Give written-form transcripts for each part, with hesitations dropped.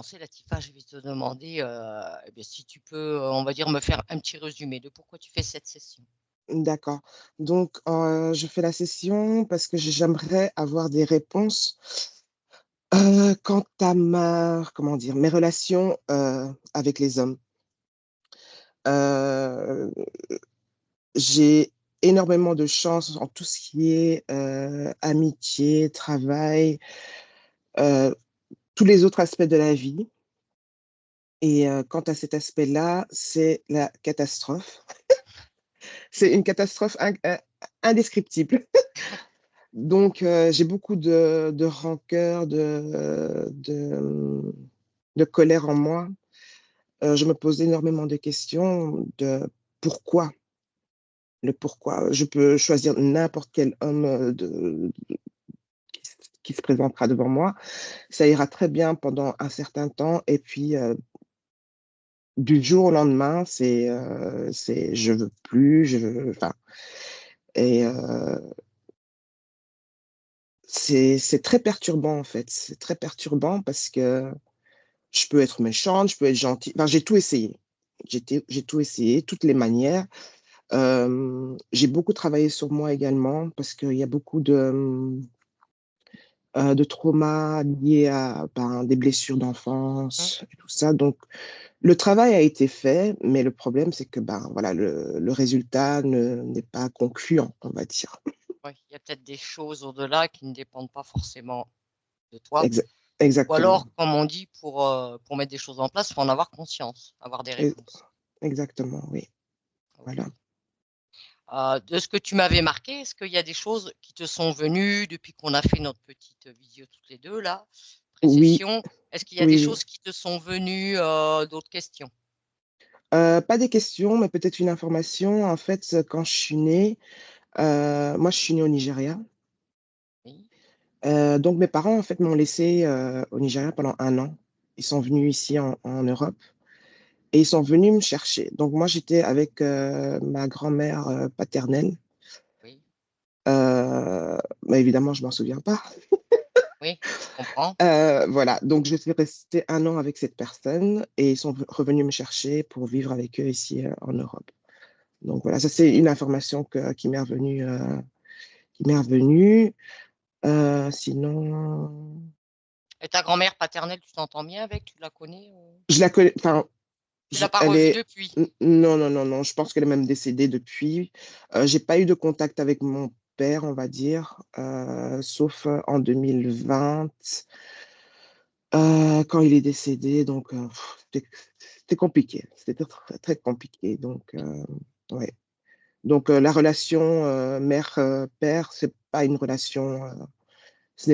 commencer, Latifa, je vais te demander eh bien, si tu peux, on va dire, me faire un petit résumé de pourquoi tu fais cette session. D'accord. Donc, je fais la session parce que j'aimerais avoir des réponses quant à comment dire, mes relations avec les hommes. Euh, j'ai énormément de chance en tout ce qui est amitié, travail, euh, tous les autres aspects de la vie. Et quant à cet aspect-là, c'est la catastrophe. C'est une catastrophe indescriptible. Donc, j'ai beaucoup de rancœur, de colère en moi. Je me pose énormément de questions de pourquoi, le pourquoi. Je peux choisir n'importe quel homme qui se présentera devant moi. Ça ira très bien pendant un certain temps. Et puis, du jour au lendemain, je veux plus, enfin, et c'est très perturbant, en fait. C'est très perturbant parce que je peux être méchante, je peux être gentille. Enfin, j'ai tout essayé. J'ai tout essayé, toutes les manières. J'ai beaucoup travaillé sur moi également parce qu'il y a beaucoup de traumas liés à ben, des blessures Mmh. d'enfance et tout ça. Donc, le travail a été fait, mais le problème, c'est que ben, voilà, le résultat n'est pas concluant, on va dire. Ouais, il y a peut-être des choses au-delà qui ne dépendent pas forcément de toi. Exa- Ou exactement. alors, comme on dit, pour mettre des choses en place, il faut en avoir conscience, avoir des E- réponses. Exactement, oui. Ok. Voilà. De ce que tu m'avais marqué, est-ce qu'il y a des choses qui te sont venues depuis qu'on a fait notre petite visio toutes les deux, là, Oui, pré-session? Est-ce qu'il y a des oui, oui. choses qui te sont venues, d'autres questions? Pas des questions, mais peut-être une information. En fait, quand je suis née, moi, je suis née au Nigeria. Oui, Donc mes parents, en fait, m'ont laissé au Nigeria pendant 1 an. Ils sont venus ici en Europe et ils sont venus me chercher. Donc moi, j'étais avec ma grand-mère paternelle. oui, Mais évidemment, je m'en souviens pas. oui, je comprends. Voilà, donc je suis restée 1 an avec cette personne et ils sont revenus me chercher pour vivre avec eux ici en Europe. Donc voilà, ça c'est une information qui m'est revenue. Qui m'est revenue. Sinon, Et ta grand-mère paternelle, tu t'entends bien avec? Tu la connais? je la connais. Enfin, Tu l'as pas elle revue est. depuis? Non, non, non, non. Je pense qu'elle est même décédée depuis. J'ai pas eu de contact avec mon père, on va dire, sauf en 2020, quand il est décédé. Donc, c'était compliqué. C'était très, très compliqué. Donc, Oui, ouais. Donc, la relation mère-père, c'est pas une relation. Ce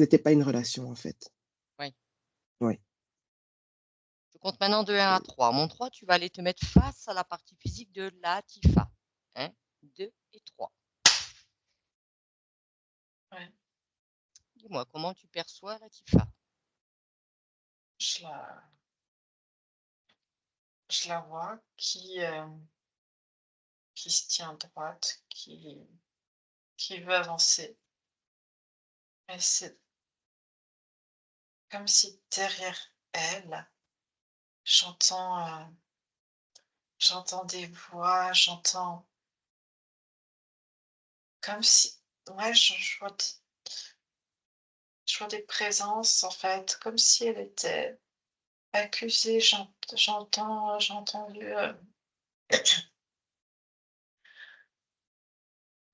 n'était pas une relation, en fait. oui. Ouais. Je compte maintenant de 1 à 3. Mon 3, tu vas aller te mettre face à la partie physique de Latifa. 1, 2 et 3. Ouais, Dis-moi, comment tu perçois Latifa? je la, je la vois qui se tient droite, qui veut avancer. Mais c'est comme si derrière elle, j'entends j'entends des voix, j'entends comme si, ouais, je vois des présences en fait, comme si elle était accusée. J'ai entendu,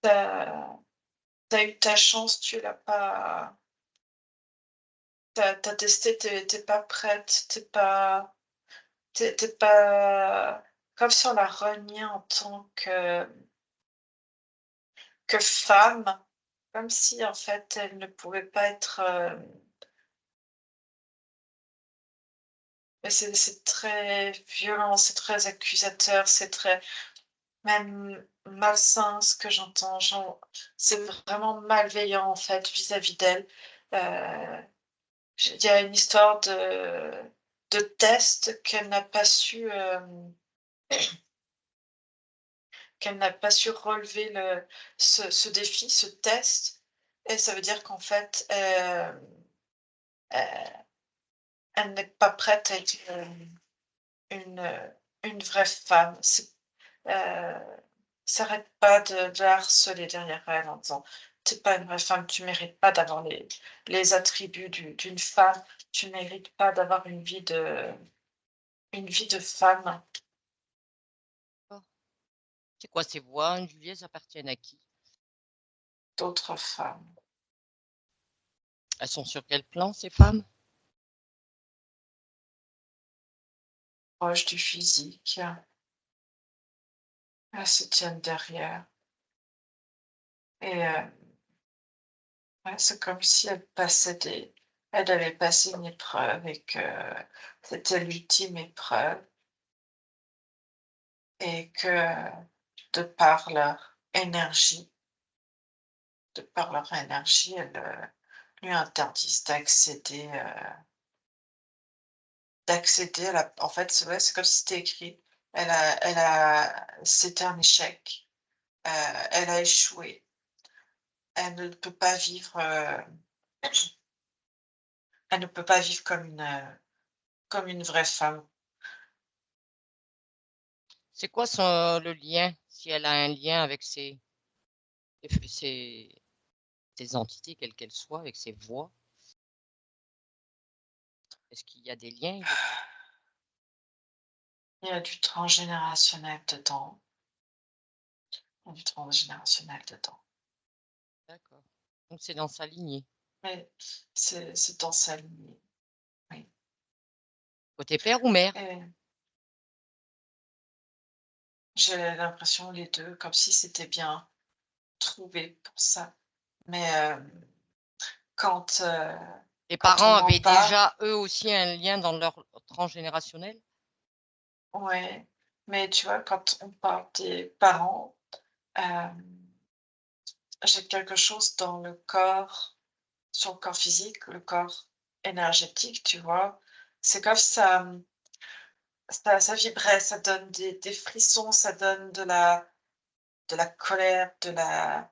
t'as, t'as eu ta chance, tu l'as pas, t'as testé, t'es pas prête, t'es pas, comme si on la reniait en tant que femme, comme si en fait elle ne pouvait pas être, mais c'est très violent, c'est très accusateur, c'est très même malsain ce que j'entends. C'est vraiment malveillant en fait vis-à-vis d'elle. Euh, il y a une histoire de test qu'elle n'a pas su relever ce défi, ce test. Et ça veut dire qu'en fait, elle n'est pas prête à être, une vraie femme. S'arrête pas de la harceler derrière elle en disant: «Tu es pas une vraie femme, tu mérites pas d'avoir les attributs d'une femme, tu mérites pas d'avoir une vie de femme». D'accord. C'est quoi ces voix, hein, Julie, elles appartiennent à qui? D'autres femmes, Elles sont sur quel plan ces femmes? proches du physique, elles se tiennent derrière et ouais, c'est comme si elle avait passé une épreuve et que c'était l'ultime épreuve et que de par leur énergie elles, lui interdisent d'accéder à la en fait, c'est ouais, c'est comme si c'était écrit. C'était un échec, elle a échoué. Elle ne peut pas vivre, elle ne peut pas vivre comme une vraie femme. C'est quoi le lien? Si elle a un lien avec ces entités, quelles qu'elles soient, avec ces voix, est-ce qu'il y a des liens? Il y a du transgénérationnel dedans, il y a du transgénérationnel dedans. D'accord. Donc c'est dans sa lignée. Mais c'est dans sa lignée, oui Côté père ou mère? et j'ai l'impression les 2 comme si c'était bien trouvé pour ça. Mais, quand, Les quand on parents m'en avaient parle déjà, eux aussi, un lien dans leur transgénérationnel? ouais, mais tu vois, quand on parle des parents, j'ai quelque chose dans le corps, sur le corps physique, le corps énergétique, tu vois? C'est comme ça, ça vibrait, ça donne des frissons, ça donne de la colère, de la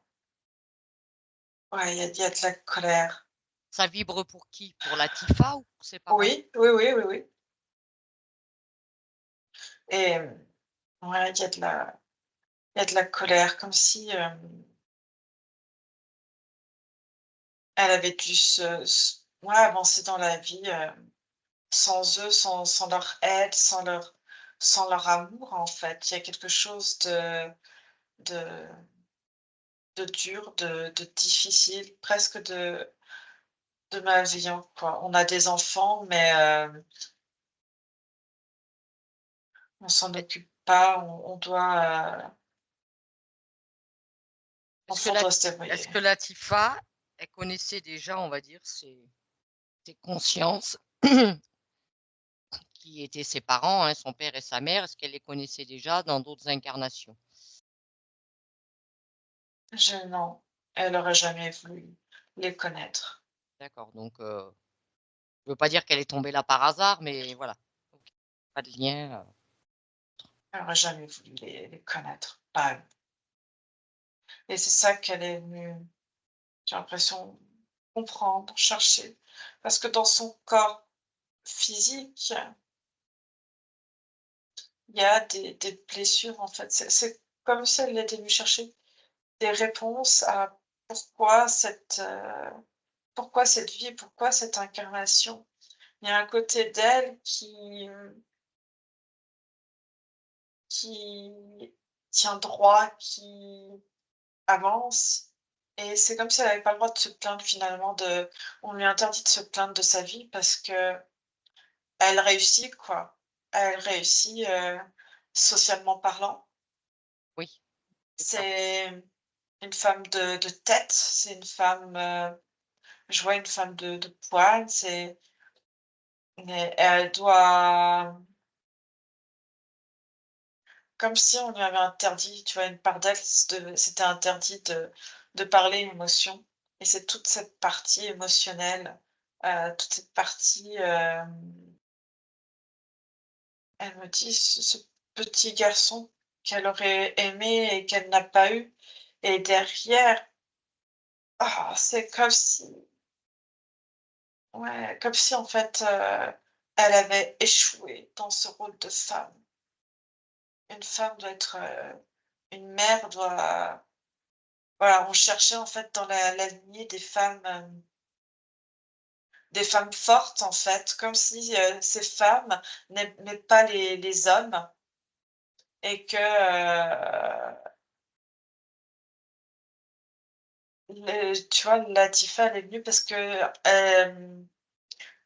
ouais, il y a de la colère. Ça vibre pour qui? Pour la Tifa ou pour ses parents? Oui, oui, oui, oui, oui et ouais, il y a de la colère comme si, elle avait dû ouais, avancer dans la vie, sans eux, sans leur aide, sans leur amour, en fait. Il y a quelque chose de dur, de difficile, presque de malveillant, quoi. On a des enfants, mais on s'en Est occupe pas, on doit, est-ce que l'enfant la doit se est-ce débrouiller. que la Tifa, elle connaissait déjà, on va dire, ses consciences qui étaient ses parents, hein, son père et sa mère? Est-ce qu'elle les connaissait déjà dans d'autres incarnations? Non, elle aurait jamais voulu les connaître. D'accord, donc je veux pas dire qu'elle est tombée là par hasard, mais voilà. OK. Pas de lien, Elle aurait jamais voulu les connaître, pas eux et c'est ça qu'elle est venue, j'ai l'impression, comprendre, chercher. Parce que dans son corps physique, il y a des blessures, en fait. C'est comme si elle était venue chercher des réponses à pourquoi cette vie, pourquoi cette incarnation. Il y a un côté d'elle qui tient droit, qui avance et c'est comme si elle avait pas le droit de se plaindre finalement on lui interdit de se plaindre de sa vie parce qu'elle réussit quoi. Elle réussit, socialement parlant. oui, c'est ça. C'est une femme de tête, c'est une femme, je vois une femme de poigne, mais elle doit comme si on lui avait interdit, tu vois, une part d'elle, c'était interdit de parler émotion et c'est toute cette partie émotionnelle, toute cette partie, elle me dit ce petit garçon qu'elle aurait aimé et qu'elle n'a pas eu et derrière, c'est comme si ouais, comme si en fait, elle avait échoué dans ce rôle de femme. Une femme doit être, une mère doit voilà, on cherchait en fait dans la lignée des femmes fortes en fait, comme si, ces femmes n'aimaient pas les hommes et que, tu vois, Latifa, elle est venue parce que,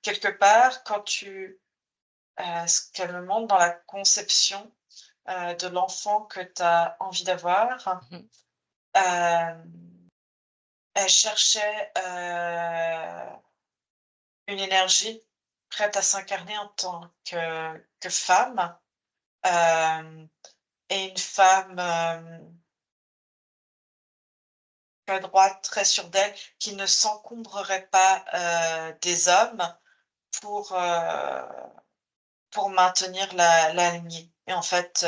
quelque part, ce qu'elle me montre dans la conception, de l'enfant que tu as envie d'avoir, Mmh. hem, elle cherchait, une énergie prête à s'incarner en tant que femme, hem et une femme, très droite, très sûre d'elle, qui ne s'encombrerait pas, des hommes pour, heu, pour maintenir la lignée et en fait,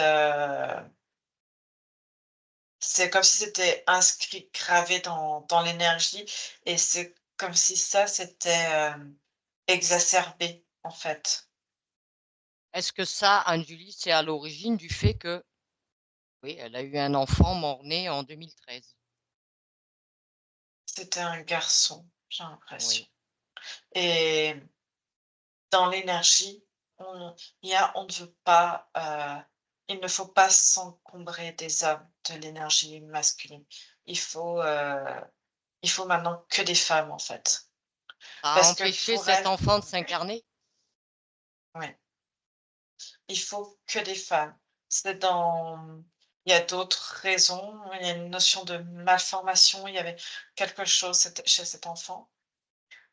c'est comme si c'était inscrit, gravé dans l'énergie et c'est comme si ça, c'était, exacerbé, en fait. Est-ce que ça, Anne-Julie, c'est à l'origine du fait que, oui, elle a eu un enfant mort-né en 2013? C'était un garçon, j'ai l'impression Oui. et dans l'énergie, on ne veut pas, il ne faut pas s'encombrer des hommes, de l'énergie masculine. Il faut, heu, il faut maintenant que des femmes, en fait. A Parce que empêché pour cet elles enfant de s'incarner? ouais, il faut que des femmes. C'est dans il y a d'autres raisons, il y a une notion de malformation, il y avait quelque chose chez cet enfant,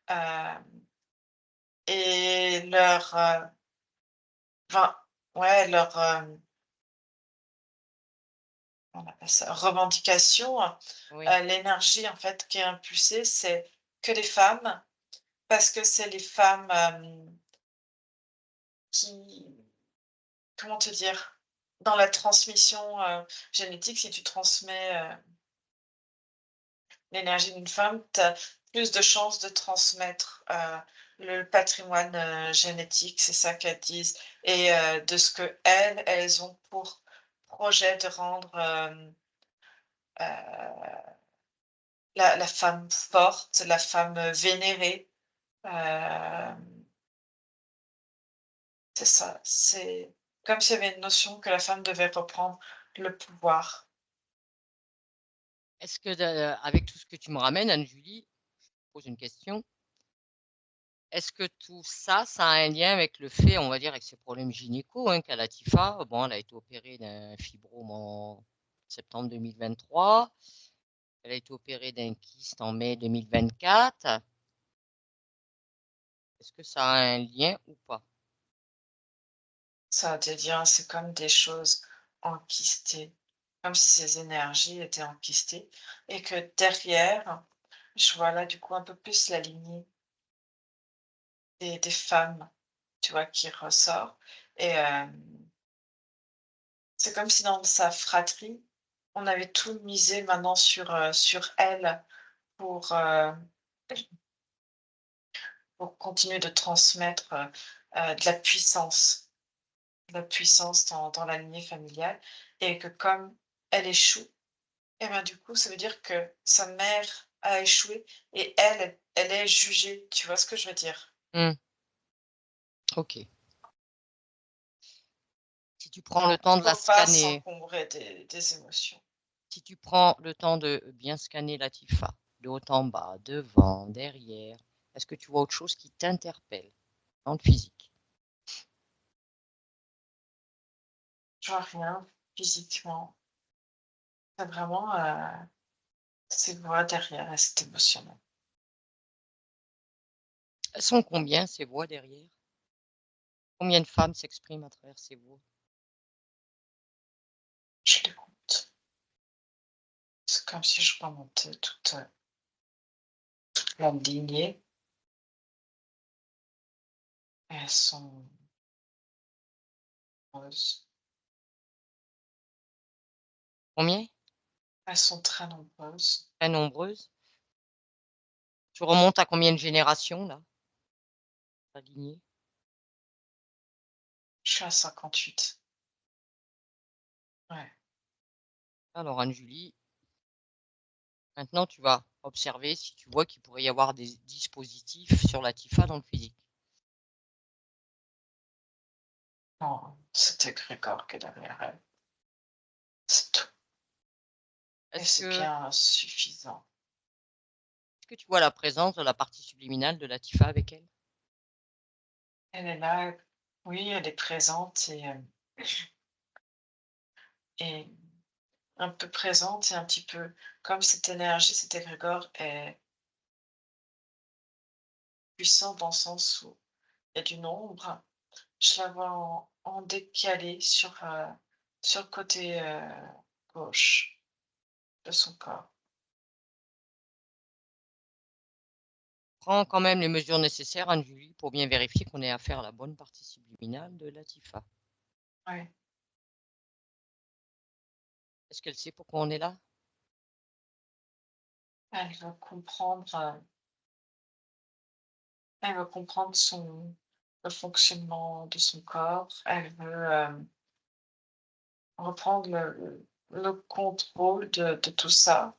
hem et enfin, ouais, on appelle ça revendication, Oui. l'énergie en fait qui est impulsée, c'est que les femmes, parce que c'est les femmes, qui comment te dire? Dans la transmission, génétique, si tu transmets, l'énergie d'une femme, tu as plus de chances de transmettre, le patrimoine, génétique, c'est ça qu'elles disent et de ce qu'elles ont pour projet de rendre, la femme forte, la femme, vénérée, hem, c'est ça. C'est comme s'il y avait une notion que la femme devait reprendre le pouvoir. Est-ce que avec tout ce que tu me ramènes, Anne-Julie, je te pose une question. Est-ce que tout ça, ça a un lien avec le fait, on va dire, avec ses problèmes gynéco, hein, qu'a Latifa? Bon, elle a été opérée d'un fibrome en septembre 2023. Elle a été opérée d'un kyste en mai 2024. Est-ce que ça a un lien ou pas? Ça veut dire, c'est comme des choses enquistées, comme si ces énergies étaient enquistées et que derrière, je vois là, du coup, un peu plus la lignée des femmes, tu vois, qui ressort et c'est comme si dans sa fratrie, on avait tout misé maintenant sur elle pour, pour continuer de transmettre, de la puissance dans la lignée familiale et que comme elle échoue et ben, du coup, ça veut dire que sa mère a échoué et elle est jugée, tu vois ce que je veux dire? Mmh, OK. Si tu prends le Donc temps de la faut pas scanner, s'encombrer des émotions. si tu prends le temps de bien scanner Latifa, de haut en bas, devant, derrière, est-ce que tu vois autre chose qui t'interpelle dans le physique? Je vois rien physiquement. C'est vraiment, ces voix derrière et c'est émotionnel. Elles sont combien ces voix derrière? Combien de femmes s'expriment à travers ces voix? Je les compte. C'est comme si je remontais toute la lignée et elles sont nombreuses. Combien? Elles sont très nombreuses. Très nombreuses? Tu remontes à combien de générations là, ta lignée? Je suis à 58. Ouais. Alors, Anne-Julie, maintenant, tu vas observer si tu vois qu'il pourrait y avoir des dispositifs sur la TIFA dans le physique. Non, c'était Grégor qui est derrière elle. C'est tout. Et Est-ce c'est que, bien suffisant. est-ce que tu vois la présence de la partie subliminale de la TIFA avec elle? Elle est là, oui, elle est présente et un peu présente et un petit peu comme cette énergie, cet égrégore est puissant dans le sens où il y a du nombre. Je la vois en décalé sur le côté gauche de son corps. Prends quand même les mesures nécessaires, Anne-Julie, pour bien vérifier qu'on ait affaire à la bonne partie subliminale de la TIFA. Oui, Est-ce qu'elle sait pourquoi on est là? elle veut comprendre, le fonctionnement de son corps. Elle veut reprendre le contrôle de tout ça.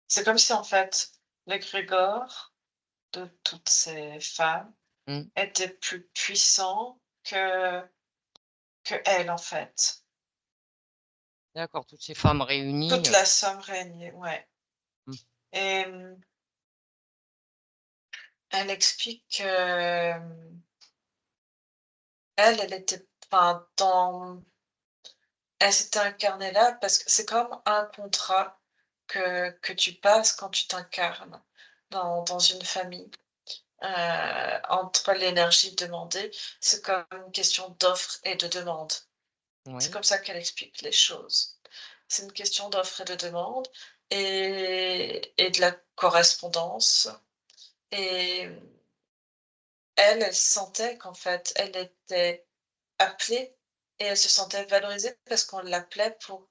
C'est comme si en fait l'égrégore de toutes ces femmes Mmh. était plus puissant que elle en fait. D'accord, toutes ces femmes réunies. Toute la somme réunie, ouais. Mmh. Et elle explique que elle était, enfin, elle s'était incarnée là parce que c'est comme un contrat que tu passes quand tu t'incarnes dans une famille. Entre l'énergie demandée, c'est comme une question d'offre et de demande. C'est Oui. comme ça qu'elle explique les choses. C'est une question d'offre et de demande et de la correspondance. Et elle sentait qu'en fait, elle était appelée et elle se sentait valorisée parce qu'on l'appelait pour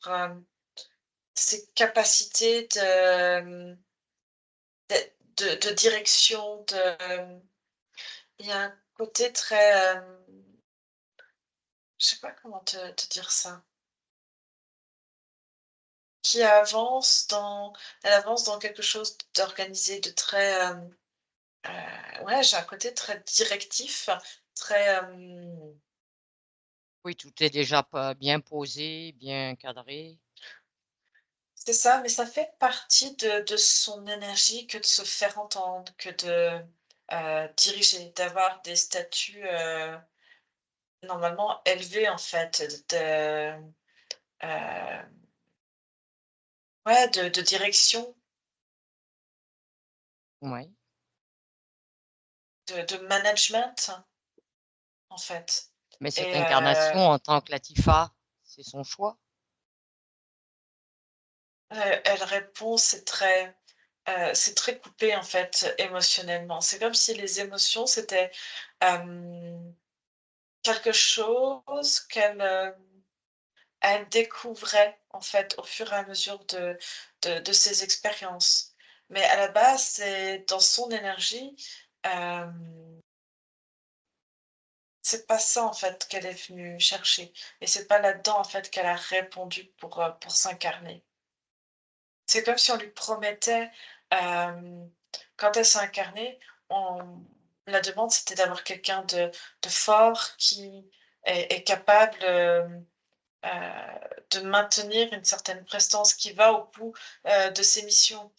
ses capacités de direction. Il y a un côté très, je sais pas comment te dire ça, qui elle avance dans quelque chose d'organisé, de très, ouais, j'ai un côté très directif, très, Oui, tout est déjà pas bien posé, bien cadré. c'est ça, mais ça fait partie de son énergie que de se faire entendre, que de, diriger, d'avoir des statuts, normalement élevés en fait, heu, ouais, de direction, Oui. de management, en fait. Mais cette Et incarnation en tant que Latifa, c'est son choix? elle répond, c'est très coupé, en fait, émotionnellement. C'est comme si les émotions, c'était, quelque chose elle découvrait, en fait, au fur et à mesure de ses expériences. Mais à la base, c'est dans son énergie, c'est pas ça, en fait, qu'elle est venue chercher et c'est pas là-dedans, en fait, qu'elle a répondu pour s'incarner. C'est comme si on lui promettait, hem, quand elle s'est incarnée, on la demande, c'était d'avoir quelqu'un de fort qui est capable, de maintenir une certaine prestance, qui va au bout, de ses missions,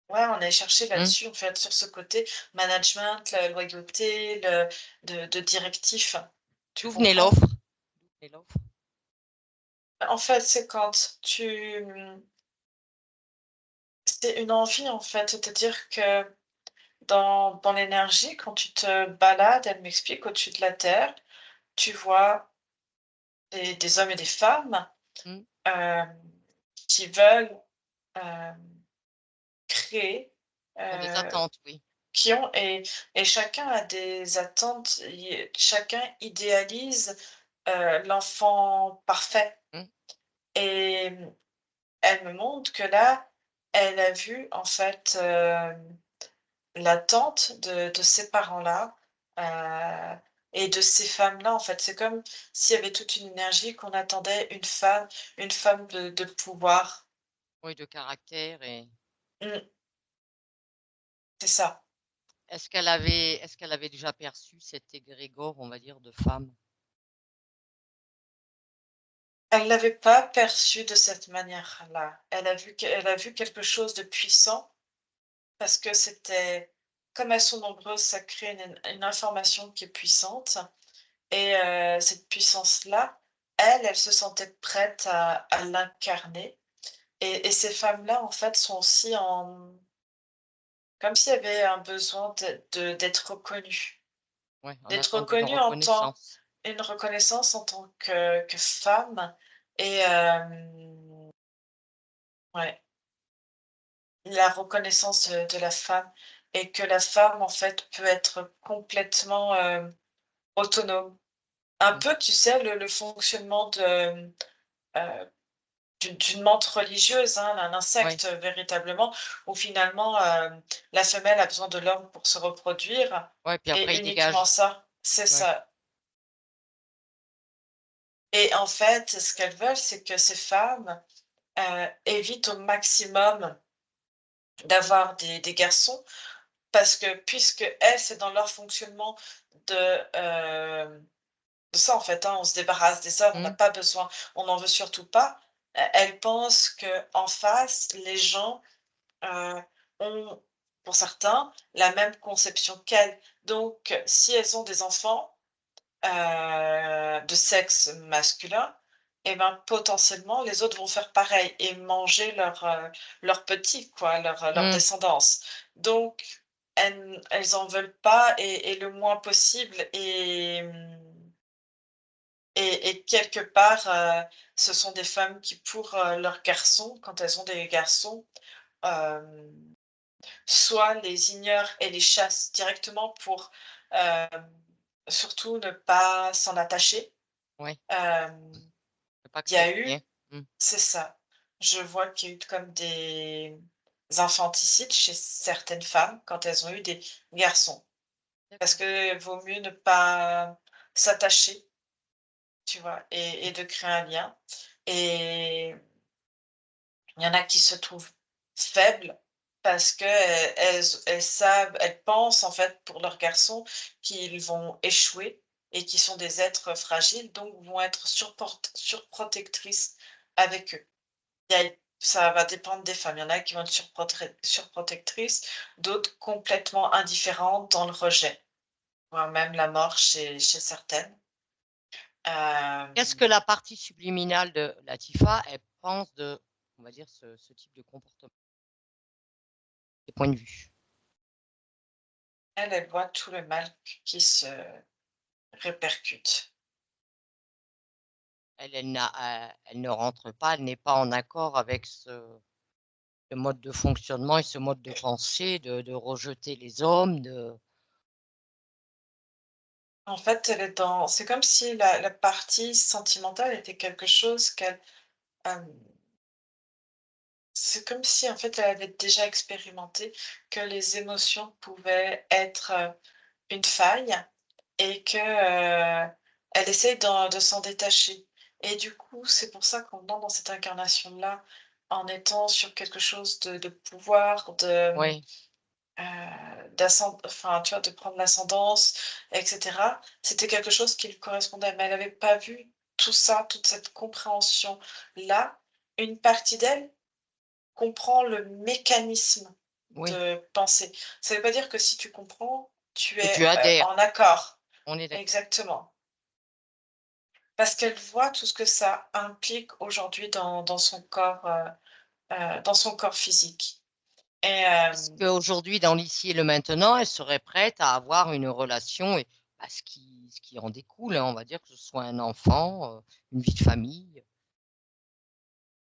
ouais, on est cherché Mmh. là-dessus, en fait, sur ce côté management, la loyauté, le de directif. Tu D'où venait comprends? l'offre? D'où venait l'offre? En fait, c'est quand c'est une envie, en fait, c'est-à-dire que dans l'énergie, quand tu te balades, elle m'explique, au-dessus de la terre, tu vois des hommes et des femmes, Mmh. hem, qui veulent, hem, créer, Ont des heu, attentes, oui. qui ont et chacun a des attentes, chacun idéalise, l'enfant parfait Mmh. et elle me montre que là, elle a vu en fait, l'attente de ces parents-là et de ces femmes-là, en fait. C'est comme s'il y avait toute une énergie qu'on attendait une femme de pouvoir. Oui, de caractère et Mmh, c'est ça. est-ce qu'elle avait déjà perçu cet égrégore, on va dire, de femme? Elle l'avait pas perçu de cette manière-là. Elle a vu quelque chose de puissant parce que c'était comme elles sont nombreuses, ça crée une information qui est puissante et cette puissance-là, elle se sentait prête à l'incarner et ces femmes-là, en fait, sont aussi en comme s'il y avait un besoin d'être reconnues. Ouais, en D'être attente d'une reconnues en tant reconnaissance. une reconnaissance en tant que femme et ouais, la reconnaissance de la femme et que la femme, en fait, peut être complètement, autonome. Un Mmh. peu, tu sais, le fonctionnement d'une menthe religieuse, hein, d'un Ouais, insecte, véritablement, où finalement, la femelle a besoin de l'homme pour se reproduire ouais, puis après et il uniquement dégage. ça. C'est Ouais. ça. Et en fait, ce qu'elles veulent, c'est que ces femmes, évitent au maximum d'avoir des garçons parce que puisqu'elles, c'est dans leur fonctionnement de, de ça, en fait, hein, on se débarrasse des hommes, on n'a Mmh. pas besoin, on n'en veut surtout pas. Elles pensent qu'en face, les gens, heu, ont, pour certains, la même conception qu'elles. Donc si elles ont des enfants, de sexe masculin et ben, potentiellement, les autres vont faire pareil et manger leurs petits quoi, leur Mmh. descendance. Donc elles en veulent pas et le moins possible et et quelque part, ce sont des femmes qui pour, leurs garçons, quand elles ont des garçons, hem, soit les ignorent et les chassent directement pour, surtout ne pas s'en attacher. Ouais, Hem, faut pas que il y ça a devient. eu Mmh. c'est ça. Je vois qu'il y a eu comme des infanticides chez certaines femmes quand elles ont eu des garçons. Parce D'accord. que vaut mieux ne pas s'attacher, tu vois? Mmh. Et de créer un lien et il y en a qui se trouvent faibles parce que, elles savent elles pensent en fait pour leurs garçons qu'ils vont échouer et qu'ils sont des êtres fragiles, donc vont être surprotectrices avec eux. Il y a ça va dépendre des femmes. Il y en a qui vont être surprotectrices, d'autres complètement indifférentes dans le rejet, voire même la mort chez certaines. Qu'est-ce que Hem, la partie subliminale de Latifa, elle pense de, on va dire, ce type de comportement? Tes points de vue? Elle, elle voit tout le mal qui se répercute. Elle ne rentre pas, elle n'est pas en accord avec ce mode de fonctionnement et ce mode de pensée de rejeter les hommes, de En fait, elle est dans c'est comme si la partie sentimentale était quelque chose qu'elle, hem, c'est comme si, en fait, elle avait déjà expérimenté que les émotions pouvaient être, une faille et que, elle essaye de s'en détacher et du coup, c'est pour ça qu'on entre dans cette incarnation-là en étant sur quelque chose de pouvoir, ouais, enfin, tu vois, de prendre l'ascendance et cetera. C'était quelque chose qui lui correspondait, mais elle avait pas vu tout ça, toute cette compréhension-là. Une partie d'elle comprend le mécanisme oui, de pensée. Ça veut pas dire que si tu comprends, tu que tu es, adhères, en accord. on est d'accord. Exactement. Parce qu'elle voit tout ce que ça implique aujourd'hui dans son corps, dans son corps physique et Est-ce qu'aujourd'hui, dans l'ici et le maintenant, elle serait prête à avoir une relation et bah, ce qui en découle, hein, on va dire, que ce soit un enfant, une vie de famille,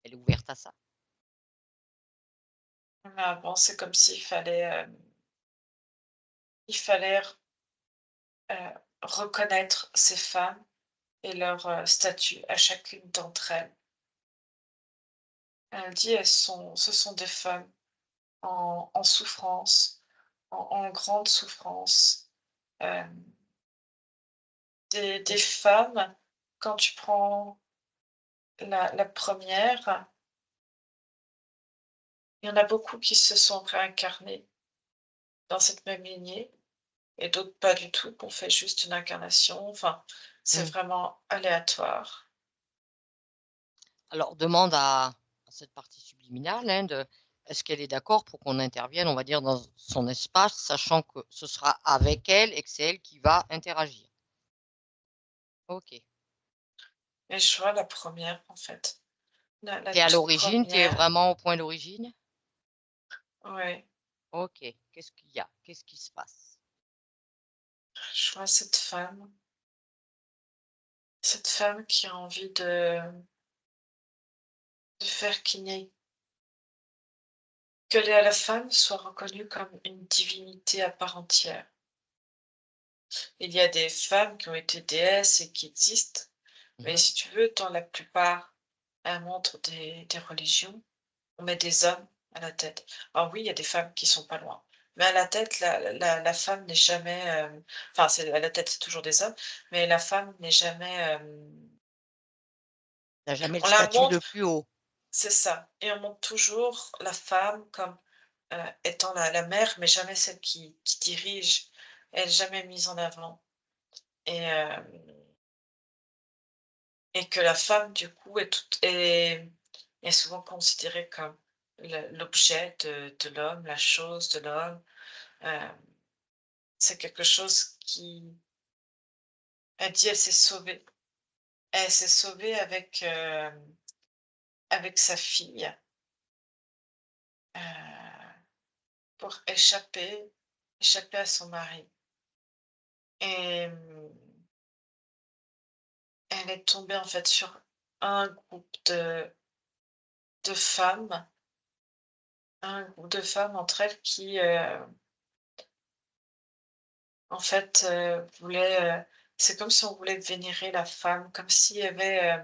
elle est ouverte à ça? mais avant, c'est comme s'il fallait, il fallait reconnaître ces femmes et leur, statut à chacune d'entre elles. Elle dit: ce sont des femmes en souffrance, en grande souffrance des femmes, quand tu prends la première, il y en a beaucoup qui se sont réincarnées dans cette même lignée et d'autres pas du tout, qu'on fait juste une incarnation, enfin, c'est Mmh. vraiment aléatoire. Alors demande à cette partie subliminale, hein, est-ce qu'elle est d'accord pour qu'on intervienne, on va dire, dans son espace, sachant que ce sera avec elle et que c'est elle qui va interagir? OK. Et je vois la première en fait, la Tu es à toute l'origine, tu es première, vraiment au point d'origine? ouais, OK. Qu'est-ce qu'il y a? Qu'est-ce qui se passe? je vois cette femme qui a envie de faire qu'il n'y ait que la femme soit reconnue comme une divinité à part entière. Il y a des femmes qui ont été déesses et qui existent, mais Mmh. si tu veux, dans la plupart, montre des religions, on met des hommes à la tête. Alors oui, il y a des femmes qui sont pas loin, mais à la tête, la femme n'est jamais, enfin, c'est à la tête, c'est toujours des hommes, mais la femme n'est jamais, Tu jamais le on la statut montre, le plus haut. c'est ça, et on montre toujours la femme comme, étant la mère, mais jamais celle qui dirige. Elle est jamais mise en avant et que la femme, du coup, est souvent considérée comme l'objet de l'homme, la chose de l'homme. Hem, c'est quelque chose qui elle dit, elle s'est sauvée. Elle s'est sauvée avec sa fille, heu, pour échapper à son mari et elle est tombée, en fait, sur un groupe de femmes, un groupe de femmes entre elles qui, en fait, c'est comme si on voulait vénérer la femme, comme s'il y avait,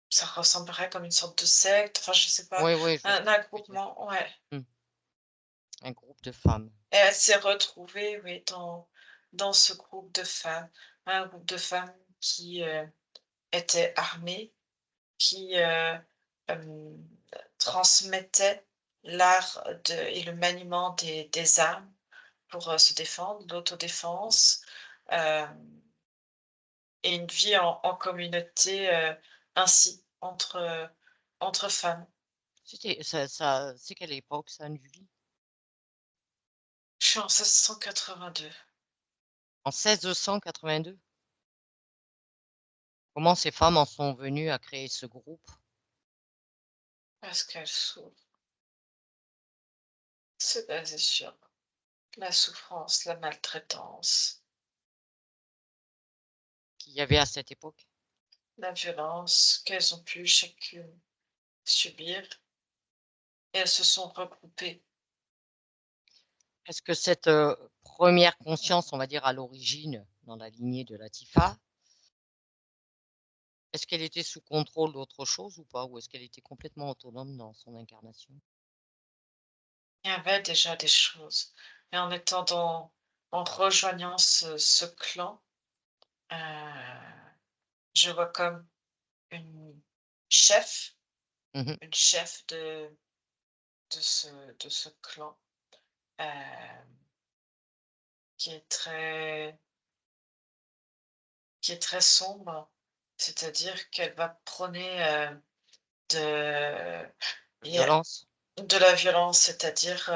ça ressemblerait comme une sorte de secte, enfin, je sais pas, Oui, oui, je vois ce un que tu veux dire. groupement, ouais. Mmh. Un groupe de femmes. Et elle s'est retrouvée, oui, dans ce groupe de femmes, un groupe de femmes qui, étaient armées, qui, hem, transmettaient l'art et le maniement des armes pour, se défendre, l'autodéfense, hem et une vie en communauté, ainsi entre femmes. C'est quelle époque ça, Julie? Je suis en 1682 En 1682? Comment ces femmes en sont venues à créer ce groupe? parce qu'elle souffre. C'est basé sur la souffrance, la maltraitance, Qu'il y avait à cette époque? la violence qu'elles ont pu chacune subir et elles se sont regroupées. Est-ce que cette, 1 conscience, on va dire à l'origine, dans la lignée de Latifa, est-ce qu'elle était sous contrôle d'autre chose ou pas? Ou est-ce qu'elle était complètement autonome dans son incarnation? Il y avait déjà des choses et en rejoignant ce clan, heu, je vois comme une chef Mmh. une chef de ce clan, hem, qui est très qui est très sombre. C'est-à-dire qu'elle va prôner, de et Violence? de la violence, c'est-à-dire,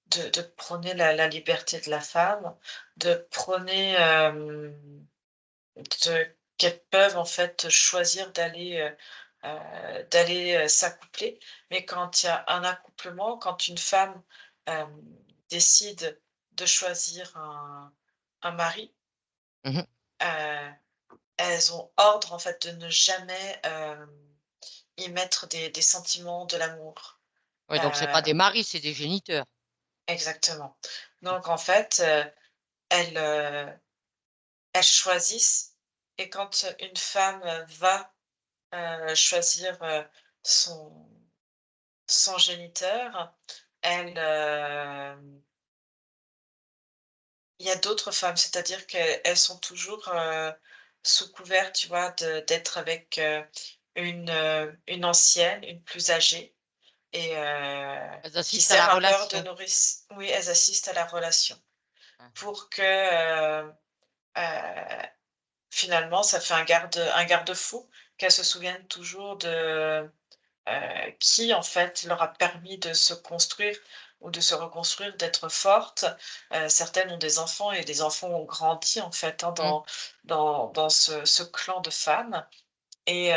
de prôner la liberté de la femme, de prôner, qu'elles peuvent en fait choisir d'aller s'accoupler. Mais quand il y a un accouplement, quand une femme, décide de choisir un mari, Mmh. heu, elles ont ordre en fait de ne jamais, y mettre des sentiments, de l'amour. Ouais, donc c'est pas Heu des maris, c'est des géniteurs. exactement. Donc en fait, elles, elles choisissent et quand une femme, va, choisir, son géniteur, elle, il y a d'autres femmes, c'est-à-dire qu'elles sont toujours, sous couvert, tu vois, d'être avec, une ancienne, une plus âgée et Elles qui assistent à la sert un peu de relation. nourrice oui, elles assistent à la relation Hein. pour que, finalement, ça fait un garde-fou, qu'elles se souviennent toujours de, qui en fait leur a permis de se construire ou de se reconstruire, d'être fortes. Certaines ont des enfants et les enfants ont grandi en fait, hein, Mmh. dans ce clan de femmes et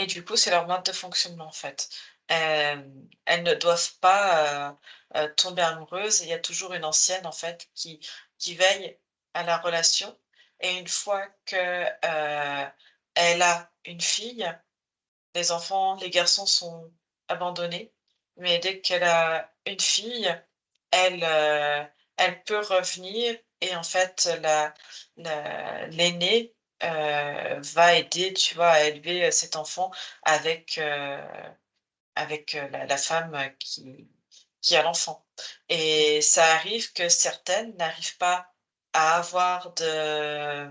du coup, c'est leur mode de fonctionnement en fait. Elles ne doivent pas, tomber amoureuses et il y a toujours une ancienne en fait qui veille à la relation et une fois que, elle a une fille, les garçons sont abandonnés, mais dès qu'elle a une fille, elle, elle peut revenir et en fait l'aînée, va aider, tu vois, à élever, cet enfant avec, la femme, qui a l'enfant et ça arrive que certaines n'arrivent pas à avoir de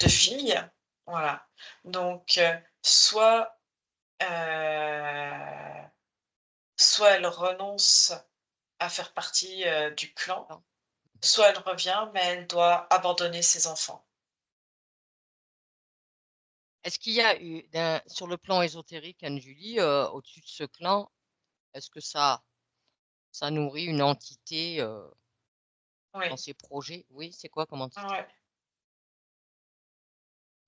filles, voilà. Donc Heu, soit elle renonce à faire partie, du clan, D'accord. soit elle revient, mais elle doit abandonner ses enfants. Est-ce qu'il y a eu sur le plan ésotérique, Anne-Julie, au-dessus de ce clan, est-ce que ça nourrit une entité, dans Oui, ses projets? Oui, c'est quoi comme entité? ouais,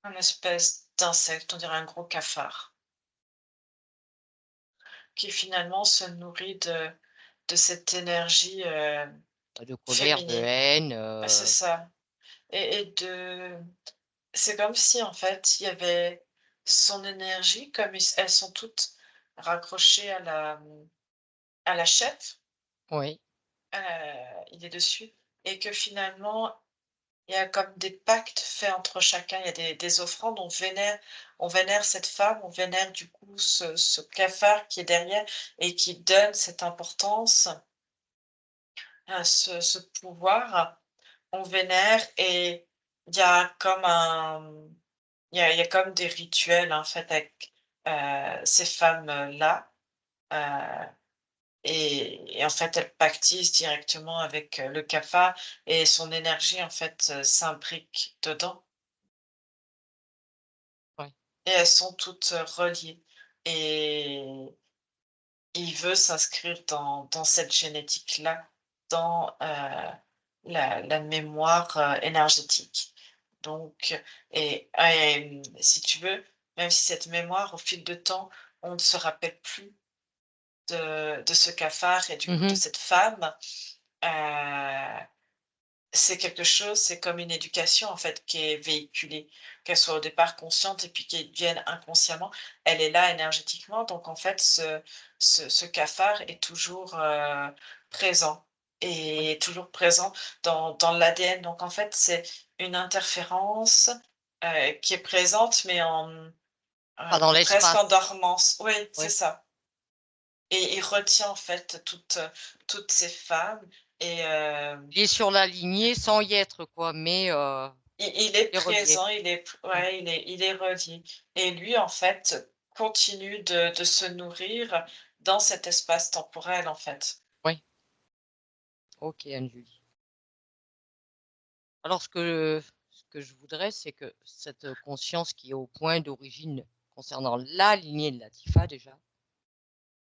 un espèce d'insecte, on dirait un gros cafard, qui finalement se nourrit de cette énergie, De colère, de féminine. haine, C'est ça et c'est comme si, en fait, il y avait son énergie, comme elles sont toutes raccrochées à la chef. oui, Il est dessus et que finalement, il y a comme des pactes faits entre chacun. Il y a des offrandes, on vénère cette femme, on vénère du coup ce cafard qui est derrière et qui donne cette importance, ce pouvoir. On vénère et il y a comme il y a comme des rituels en fait avec, ces femmes-là, et en fait, elle pactise directement avec, le cafard et son énergie, en fait, s'imbrique dedans ouais, et elles sont toutes, reliées et il veut s'inscrire dans cette génétique-là, dans, la mémoire, énergétique. Donc si tu veux, même si cette mémoire, au fil de temps, on ne se rappelle plus de ce cafard et du coup de mmh. cette femme, heu c'est quelque chose, c'est comme une éducation en fait qui est véhiculée, qu'elle soit au départ consciente et puis qu'elle devienne inconsciemment. Elle est là énergétiquement, donc en fait ce cafard est toujours, présent Oui, et toujours présent dans l'ADN. Donc en fait, c'est une interférence, qui est présente mais pas dans presque en l'espace. dormance. Oui, c'est Oui. ça et il retient en fait toutes ces femmes et Il est sur la lignée sans y être quoi, mais il est il est relié. présent, Mmh. ouais, il est relié et lui, en fait, continue de se nourrir dans cet espace temporel, en fait. Oui, OK, Anne-Julie. Alors ce que je voudrais, c'est que cette conscience qui est au point d'origine concernant la lignée de Latifa déjà,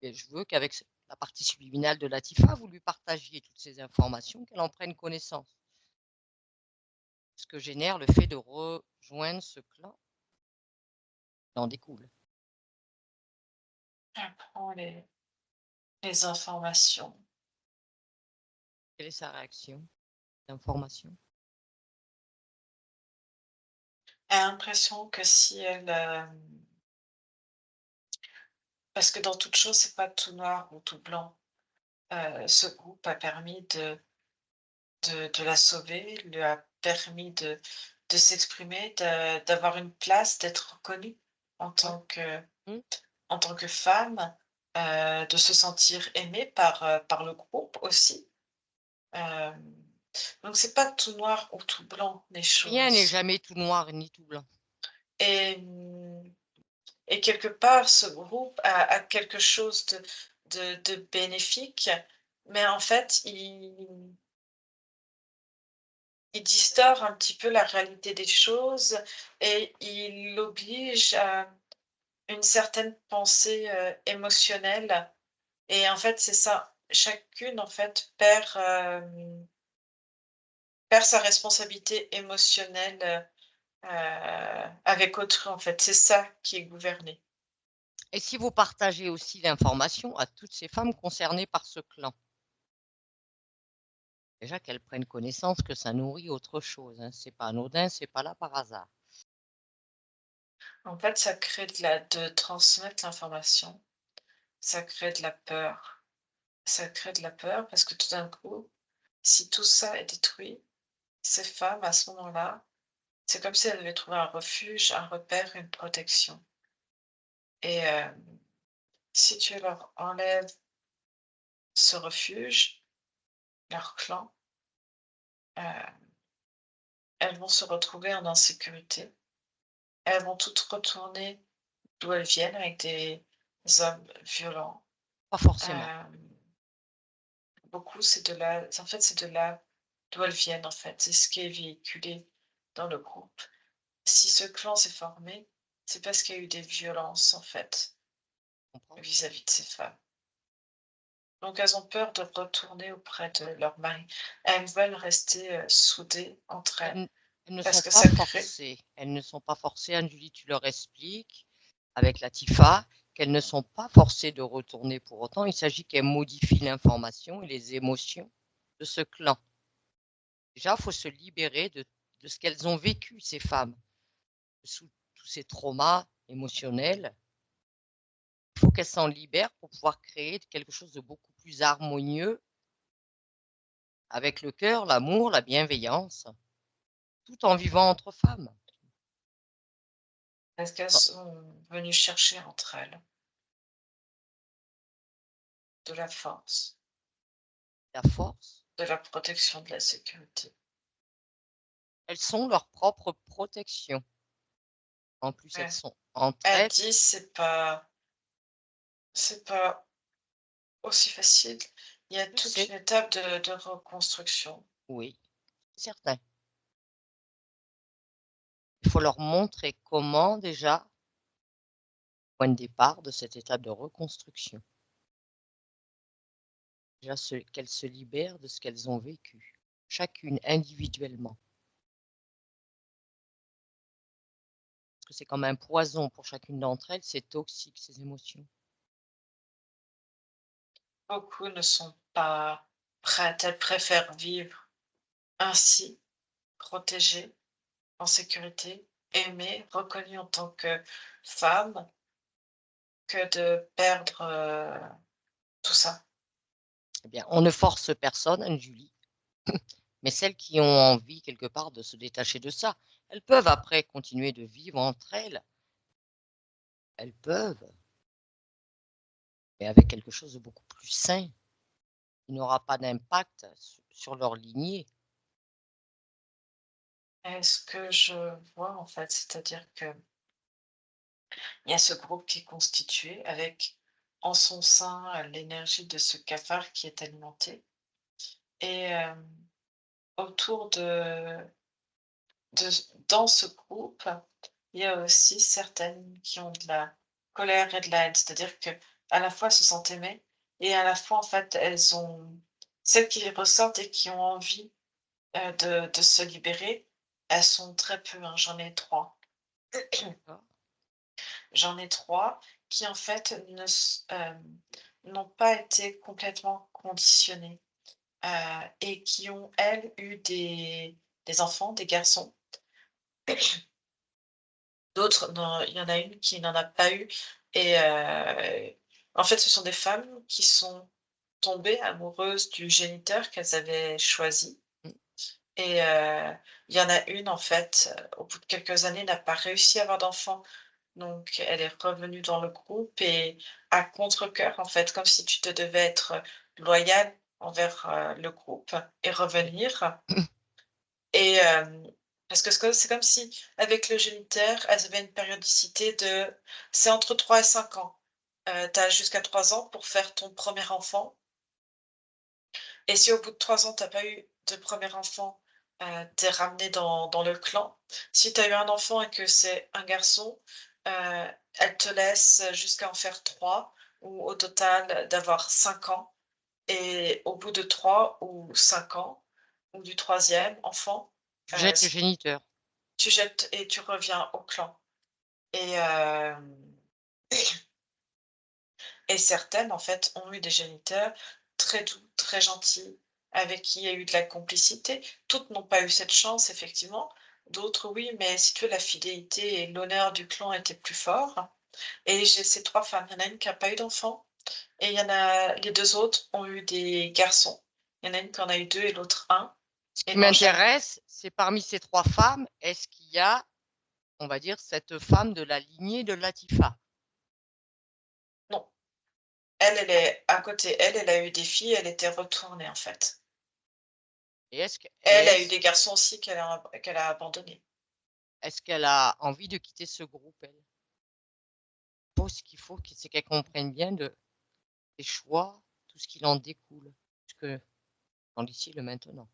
et je veux qu'avec la partie subliminale de Latifa, vous lui partagiez toutes ces informations, qu'elle en prenne connaissance. Ce que génère le fait de rejoindre ce clan, il en découle. Elle prend les informations. Quelle est sa réaction d'information? Elle a l'impression que si elle, parce que dans toute chose, c'est pas tout noir ou tout blanc. Ce groupe a permis de la sauver, lui a permis de s'exprimer, d'avoir une place, d'être reconnue en Ouais. tant que Mmh. en tant que femme, de se sentir aimée par le groupe aussi Donc c'est pas tout noir ou tout blanc, les Rien n'est choses. jamais tout noir ni tout blanc. Et et quelque part, ce groupe a quelque chose de bénéfique, mais en fait, il distord un petit peu la réalité des choses et il oblige à une certaine pensée, émotionnelle. Et en fait, c'est ça, chacune en fait perd sa responsabilité émotionnelle, avec autrui en fait. C'est ça qui est gouverné. Et si vous partagez aussi l'information à toutes ces femmes concernées par ce clan? Déjà qu'elles prennent connaissance que ça nourrit autre chose, hein. C'est pas anodin, c'est pas là par hasard. En fait, ça crée de transmettre l'information, ça crée de la peur. Ça crée de la peur parce que tout d'un coup, si tout ça est détruit, ces femmes, à ce moment-là, c'est comme si elles devaient trouver un refuge, un repère, une protection. Et si tu leur enlèves ce refuge, leur clan, heu, elles vont se retrouver en insécurité. Elles vont toutes retourner d'où elles viennent avec des hommes violents. Pas forcément. Hem, Beaucoup, c'est de là en fait, c'est de là d'où elles viennent, en fait. C'est ce qui est véhiculé dans le groupe. Si ce clan s'est formé, c'est parce qu'il y a eu des violences, en fait, Comprends? vis-à-vis de ces femmes. Donc elles ont peur de retourner auprès de leur mari. Elles veulent rester, soudées entre Elles elles n elles ne parce sont que pas ça crée forcées. Elles ne sont pas forcées, Anne-Julie, tu leur expliques, avec la TIFA, qu'elles ne sont pas forcées de retourner pour autant. Il s'agit qu'elles modifient l'information et les émotions de ce clan. Déjà, il faut se libérer de ce qu'elles ont vécu, ces femmes, sous tous ces traumas émotionnels. Il faut qu'elles s'en libèrent pour pouvoir créer quelque chose de beaucoup plus harmonieux avec le cœur, l'amour, la bienveillance, tout en vivant entre femmes. parce qu'elles Dans sont venues chercher entre elles de la force, la force, de la protection, de la sécurité. elles sont leur propre protection. En plus, elles Ouais. sont entre Elle elles, dit: C'est pas aussi facile. Il y a je toute sais, une étape de reconstruction. oui, c'est certain. Il faut leur montrer comment déjà, point de départ de cette étape de reconstruction. Déjà qu'elles se libèrent de ce qu'elles ont vécu, chacune individuellement. Parce que c'est comme un poison pour chacune d'entre elles, c'est toxique ces émotions. Beaucoup ne sont pas prêtes, elles préfèrent vivre ainsi, protégées, en sécurité, aimées, reconnues en tant que femmes, que de perdre, tout ça. Eh bien, on ne force personne, Anne-Julie, mais celles qui ont envie quelque part de se détacher de ça, elles peuvent après continuer de vivre entre elles. Elles peuvent, mais avec quelque chose de beaucoup plus sain, qui n'aura pas d'impact sur leur lignée. Et ce que je vois, en fait, c'est-à-dire qu'il y a ce groupe qui est constitué avec, en son sein, l'énergie de ce cafard qui est alimenté et autour de dans ce groupe, il y a aussi certaines qui ont de la colère et de la haine. C'est-à-dire que à la fois, elles se sentent aimées et à la fois, en fait, elles ont celles qui ressortent et qui ont envie, de se libérer, elles sont très peu, hein, j'en ai 3. D'accord. J'en ai 3 qui, en fait, n'ont pas été complètement conditionnées, et qui ont, elles, eu des enfants, des garçons. D'autres, non, il y en a une qui n'en a pas eu et en fait, ce sont des femmes qui sont tombées amoureuses du géniteur qu'elles avaient choisi Mmh. et il y en a une, en fait, au bout de quelques années, n'a pas réussi à avoir d'enfant, donc elle est revenue dans le groupe et à contre-cœur, en fait, comme si tu te devais être loyale envers le groupe et revenir. Et parce que c'est comme si, avec le géniteur, elles avaient une périodicité de c'est entre 3 et 5 ans. Tu as jusqu'à 3 ans pour faire ton premier enfant et si au bout de 3 ans, tu as pas eu de premier enfant, tu es ramenée dans le clan. Si tu as eu un enfant et que c'est un garçon, elle te laisse jusqu'à en faire 3 ou au total d'avoir 5 ans et au bout de 3 ou 5 ans ou du troisième enfant, Tu jettes le s géniteur. tu jettes et tu reviens au clan et hem et certaines, en fait, ont eu des géniteurs très doux, très gentils, avec qui il y a eu de la complicité. Toutes n'ont pas eu cette chance, effectivement. D'autres, oui, mais si tu veux, la fidélité et l'honneur du clan étaient plus forts. Et j'ai ces 3 femmes. Il y en a une qui a pas eu d'enfant et il y en a les 2 autres ont eu des garçons. Il y en a une qui en a eu 2 et l'autre un. Ce et qui n'ont jamais m'intéresse, c'est parmi ces 3 femmes, est-ce qu'il y a, on va dire, cette femme de la lignée de Latifa? non. Elle est à côté. Elle a eu des filles, elle était retournée, en fait. Et est-ce que et Elle a eu est-ce des garçons aussi qu'elle a abandonnés. est-ce qu'elle a envie de quitter ce groupe, elle? Ce qu'il faut, c'est qu'elle comprenne bien des choix, tout ce qu'il en découle, puisque dans l'ici et le maintenant.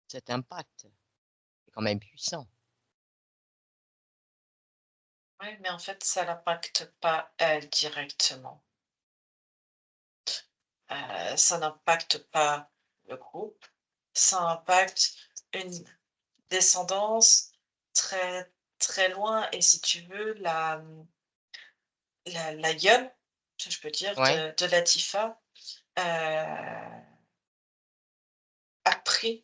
Cet impact est quand même puissant. Oui, mais en fait, ça l'impacte pas elle directement. Ça n'impacte pas le groupe, ça impacte une descendance très, très loin et si tu veux l'aïeul, si je peux dire, Ouais, de Latifa, a pris,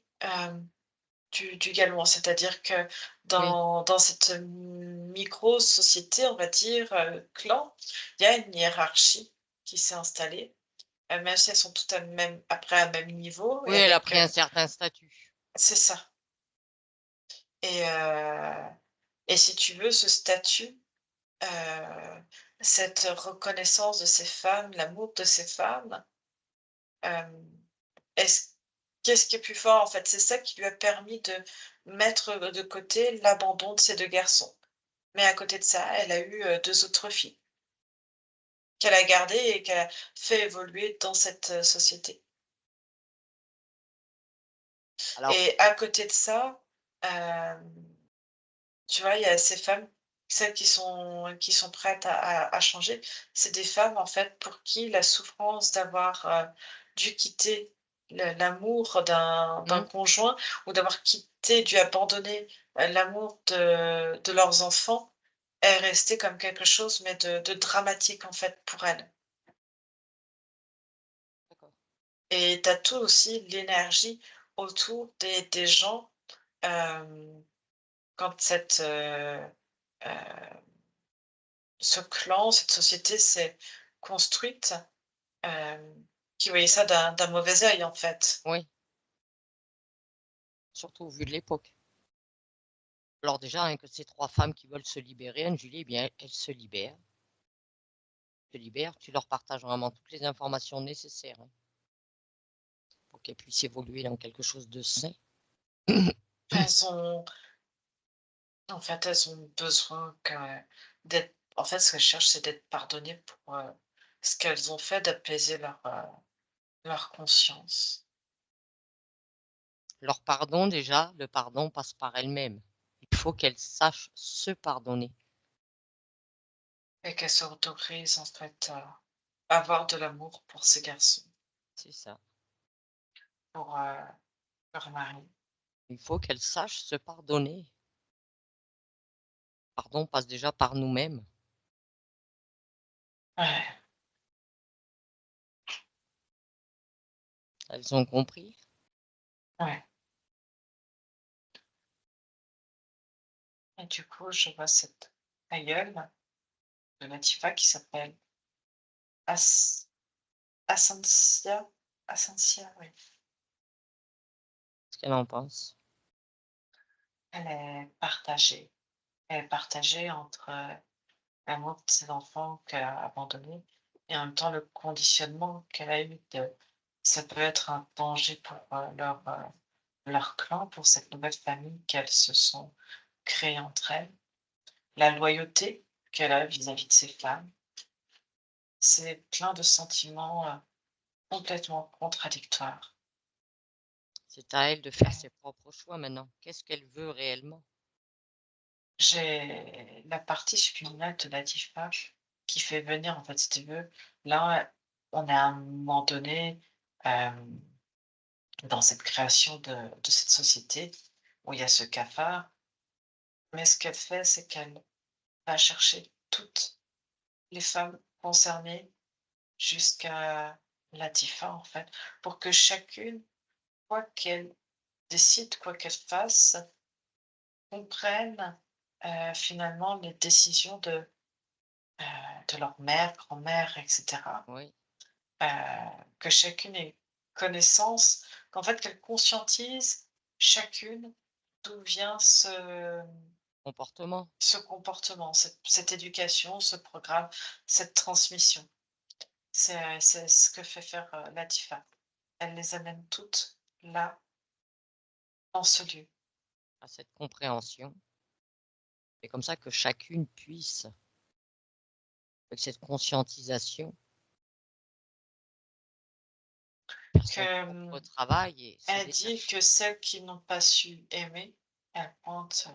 du galon. C'est-à-dire que oui, dans cette micro-société, on va dire, clan, il y a une hiérarchie qui s'est installée. Même si elles sont toutes à même niveau et oui, elle a avec, pris un certain statut. c'est ça et si tu veux ce statut, cette reconnaissance de ces femmes, l'amour de ces femmes, hem, est-ce qu'est-ce qui est plus fort en fait? C'est ça qui lui a permis de mettre de côté l'abandon de ces 2 garçons. Mais à côté de ça, elle a eu, 2 autres filles qu'elle a gardées et qu'elle a fait évoluer dans cette, société. Alors, Et à côté de ça, hem, tu vois, il y a ces femmes, celles qui sont prêtes à changer. C'est des femmes, en fait, pour qui la souffrance d'avoir, dû quitter l'amour d'un mmh, conjoint ou d'avoir dû abandonner, l'amour de leurs enfants est resté comme quelque chose, mais de dramatique, en fait, pour elles. d'accord. Et tu as tout aussi l'énergie autour des gens, hem, quand heu, ce clan, cette société s'est construite, qui voyait ça d'un mauvais œil, en fait. Oui, surtout au vu de l'époque. Alors déjà, rien que ces 3 femmes qui veulent se libérer, Anne-Julie, eh bien, elles se libèrent, tu leur partages vraiment toutes les informations nécessaires, hein, pour qu'elles puissent évoluer dans quelque chose de sain. Elles ont en fait, elles ont besoin d'être en fait, ce qu'elles cherchent, c'est d'être pardonnées pour, ce qu'elles ont fait, d'apaiser leur conscience Leur pardon déjà, le pardon passe par elles-mêmes. Il faut qu'elles sachent se pardonner. et qu'elles s'autorisent, en fait, à avoir de l'amour pour ces garçons, C'est ça. pour, leur mari. Il faut qu'elles sachent se pardonner. Pardon passe déjà par nous-mêmes. Ouais, Elles ont compris. ouais et du coup, je vois cette aïeule de Latifa qui s'appelle As Ascensia Ascensia, oui. Ce qu'elles en pensent. Elle est partagée. Elle est partagée entre, l'amour de ses enfants qu'elle a abandonnés et en même temps le conditionnement qu'elle a eu Ça peut être un danger pour leur clan, pour cette nouvelle famille qu'elles se sont créées entre elles. La loyauté qu'elle a vis-à-vis de ces femmes, c'est plein de sentiments complètement contradictoires. C'est à elle de faire ses propres choix maintenant. Qu'est-ce qu'elle veut réellement? J'ai la partie subliminale de la Tifa qui fait venir, en fait, si tu veux, là, on est à un moment donné dans cette création de cette société où il y a ce cafard, mais ce qu'elle fait, c'est qu'elle va chercher toutes les femmes concernées jusqu'à Latifa, en fait, pour que chacune, quoi qu'elle décide, quoi qu'elle fasse, comprenne finalement les décisions de leur mère, grand-mère, etc. Oui, Heu, que chacune ait connaissance, qu'en fait, qu'elle conscientise chacune d'où vient comportement. ce comportement, cette éducation, ce programme, cette transmission. C'est ce que fait faire, Latifa. Elle les amène toutes là, dans ce lieu. À cette compréhension. C'est comme ça que chacune puisse, avec cette conscientisation, faire Que, son propre travail et se elle dit détacher. que celles qui n'ont pas su aimer, elle pointe,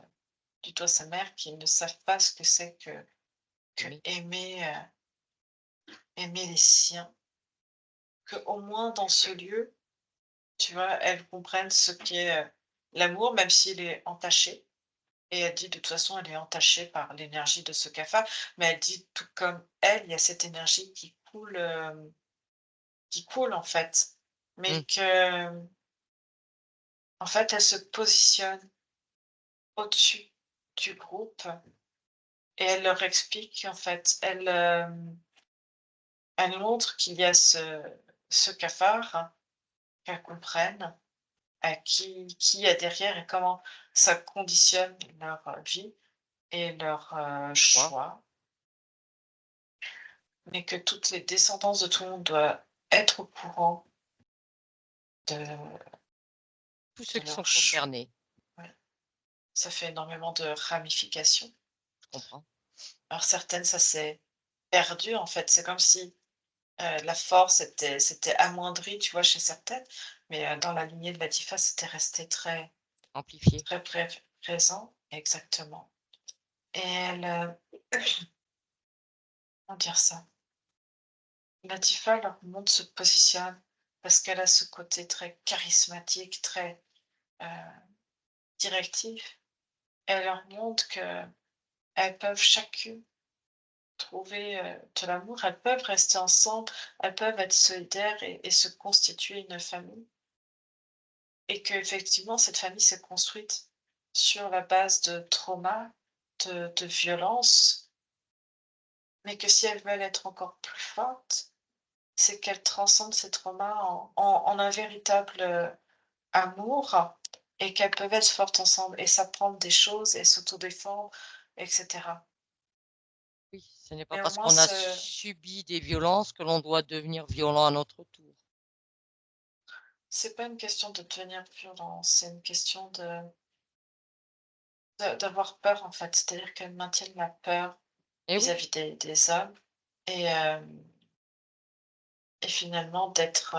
du doigt sa mère, qui ne savent pas ce que c'est que Aimer. aimer les siens, qu'au moins dans ce lieu, tu vois, elles comprennent ce qu'est, l'amour, même s'il est entaché. Et elle dit de toute façon, elle est entachée par l'énergie de ce cafard, mais elle dit tout comme elle, il y a cette énergie qui coule en fait, Mmh. mais que, en fait, elle se positionne au-dessus du groupe et elle leur explique en fait, elle montre qu'il y a ce cafard, qu'elle comprenne, qui est derrière et comment ça conditionne leur vie et leur Choix. choix, mais que toutes les descendances de tout le monde doivent être au courant de, Tous ceux de qui sont leur choix. concernés, Ouais. Ça fait énormément de ramifications. je comprends. Alors certaines, ça s'est perdu en fait. C'est comme si la force s'était amoindrie, tu vois, chez certaines, mais dans la lignée de Latifa, c'était resté très, Amplifié. très présent. Exactement. Et elle, comment dire ça? Latifa, leur monde se positionne parce qu'elle a ce côté très charismatique, très euh, directif. Elle leur montre qu'elles peuvent chacune trouver de l'amour, elles peuvent rester ensemble, elles peuvent être solidaires et se constituer une famille. Et qu'effectivement, cette famille s'est construite sur la base de traumas, de violences, mais que si elles veulent être encore plus fortes, c'est qu'elles transcendent ces traumas en un véritable amour et qu'elles peuvent être fortes ensemble et s'apprendre des choses et s'autodéfendre, etc. Oui, ce n'est pas Et au parce moins, qu'on a subi des violences que l'on doit devenir violent à notre tour. c'est pas une question de devenir violent, c'est une question d'avoir peur en fait. C'est-à-dire qu'elles maintiennent la peur Et oui, vis-à-vis des hommes et finalement d'être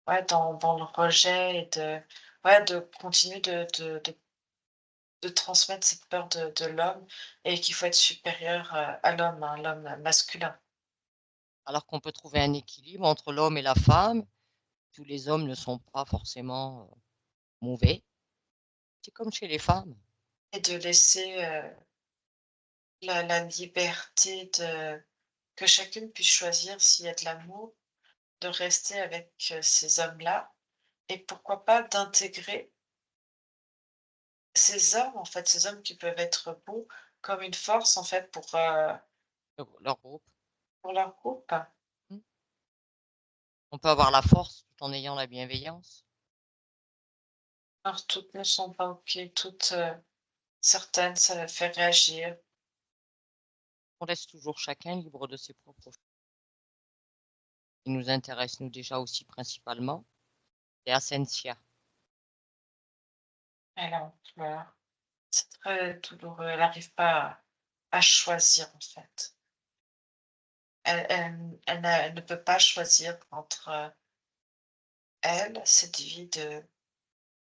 ouais, dans le rejet et ouais, de continuer de transmettre cette peur de l'homme et qu'il faut être supérieur à l'homme, hein, l'homme masculin. alors qu'on peut trouver un équilibre entre l'homme et la femme. Tous les hommes ne sont pas forcément mauvais. C'est comme chez les femmes. Et de laisser la liberté que chacune puisse choisir s'il y a de l'amour, de rester avec ces hommes-là et pourquoi pas d'intégrer ces hommes, en fait, ces hommes qui peuvent être bons comme une force, en fait, Leur groupe. pour leur groupe. Mm. On peut avoir la force tout en ayant la bienveillance. Alors, toutes ne sont pas OK, toutes, certaines, ça fait réagir. On laisse toujours chacun libre de ses propres choix. qui nous intéresse, nous, déjà aussi principalement, c'est Ascensia. Elle en pleure. C'est très douloureux. Elle n'arrive pas à choisir, en fait. Elle ne peut pas choisir entre elle, cette vie de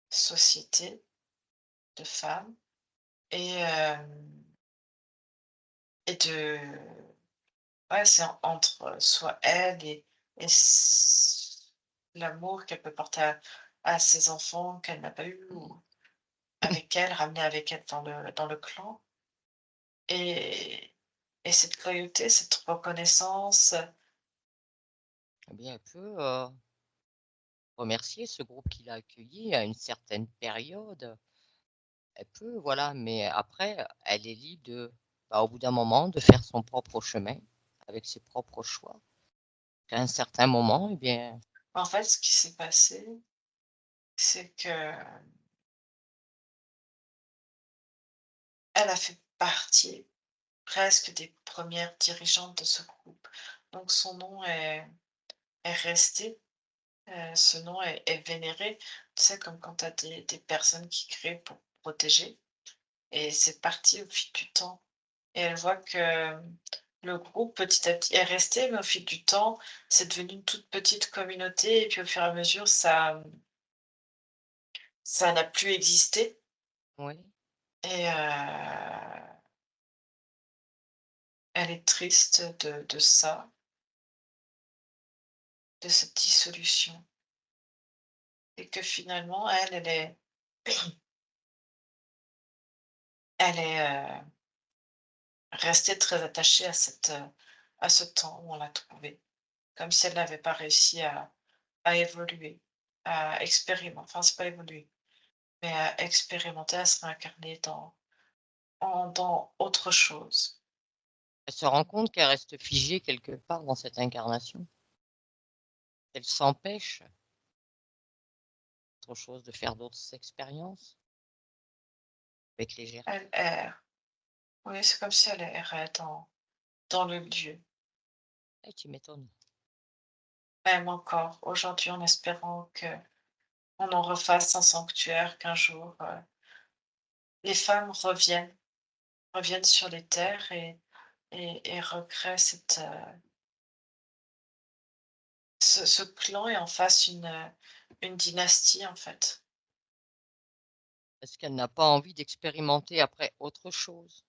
société, de femme, et, et de... Ouais, c'est entre soit elle et l'amour qu'elle peut porter à ses enfants qu'elle n'a pas eu, ou avec elle, ramener avec elle dans le clan. Et, et cette loyauté, cette reconnaissance, Eh bien, elle peut remercier ce groupe qui l'a accueilli à une certaine période. Elle peut, voilà, mais après, elle est libre au bout d'un moment, de faire son propre chemin avec ses propres choix. À un certain moment, eh bien, en fait, ce qui s'est passé, c'est que elle a fait partie presque des premières dirigeantes de ce groupe. Donc son nom est resté, ce nom est vénéré. Tu sais, comme quand tu as des personnes qui créent pour protéger, et c'est parti au fil du temps. Et elle voit que le groupe, petit à petit, est resté, mais au fil du temps, c'est devenu une toute petite communauté, et puis au fur et à mesure, ça n'a plus existé. oui, Et elle est triste de ça, de cette dissolution, et que finalement, elle est, restée très attachée à ce temps où on l'a trouvée, comme si elle n'avait pas réussi à évoluer, à expérimenter, enfin, c'est pas évoluer, mais à expérimenter, à se réincarner dans autre chose. elle se rend compte qu'elle reste figée quelque part dans cette incarnation. Elle s'empêche, autre chose, de faire d'autres expériences avec les gérants. Elle erre. Oui, c'est comme si elle errait dans le lieu, Eh, tu m'étonnes. même encore aujourd'hui, en espérant qu'on en refasse un sanctuaire, qu'un jour, les femmes reviennent sur les terres, et recréent ce clan, et en fassent une dynastie, en fait. Est-ce qu'elle n'a pas envie d'expérimenter après autre chose,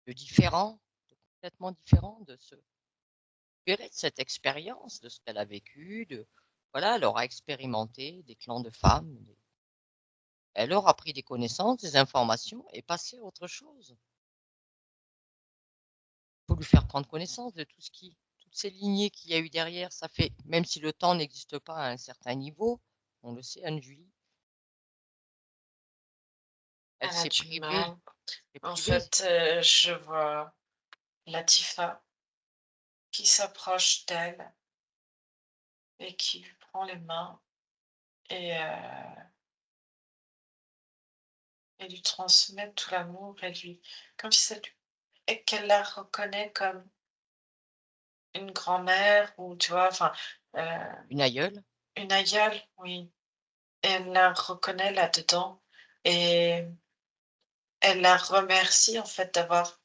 de différent, de complètement différent, de se libérer de cette expérience, de ce qu'elle a vécu, voilà, elle aura expérimenté des clans de femmes, elle aura pris des connaissances, des informations et passé à autre chose. Il faut lui faire prendre connaissance de toutes ces lignées qu'il y a eu derrière. Ça fait, même si le temps n'existe pas à un certain niveau, on le sait, Anne-Julie, elle Elle a s'est du privée, mal. s'est En privée. fait, je vois Latifa qui s'approche d'elle et qui lui prend les mains, et lui transmet tout l'amour, comme si et qu'elle la reconnaît comme une grand-mère, ou tu vois, enfin, Une aïeule, une aïeule, oui. Et elle la reconnaît là-dedans, et elle la remercie, en fait, d'avoir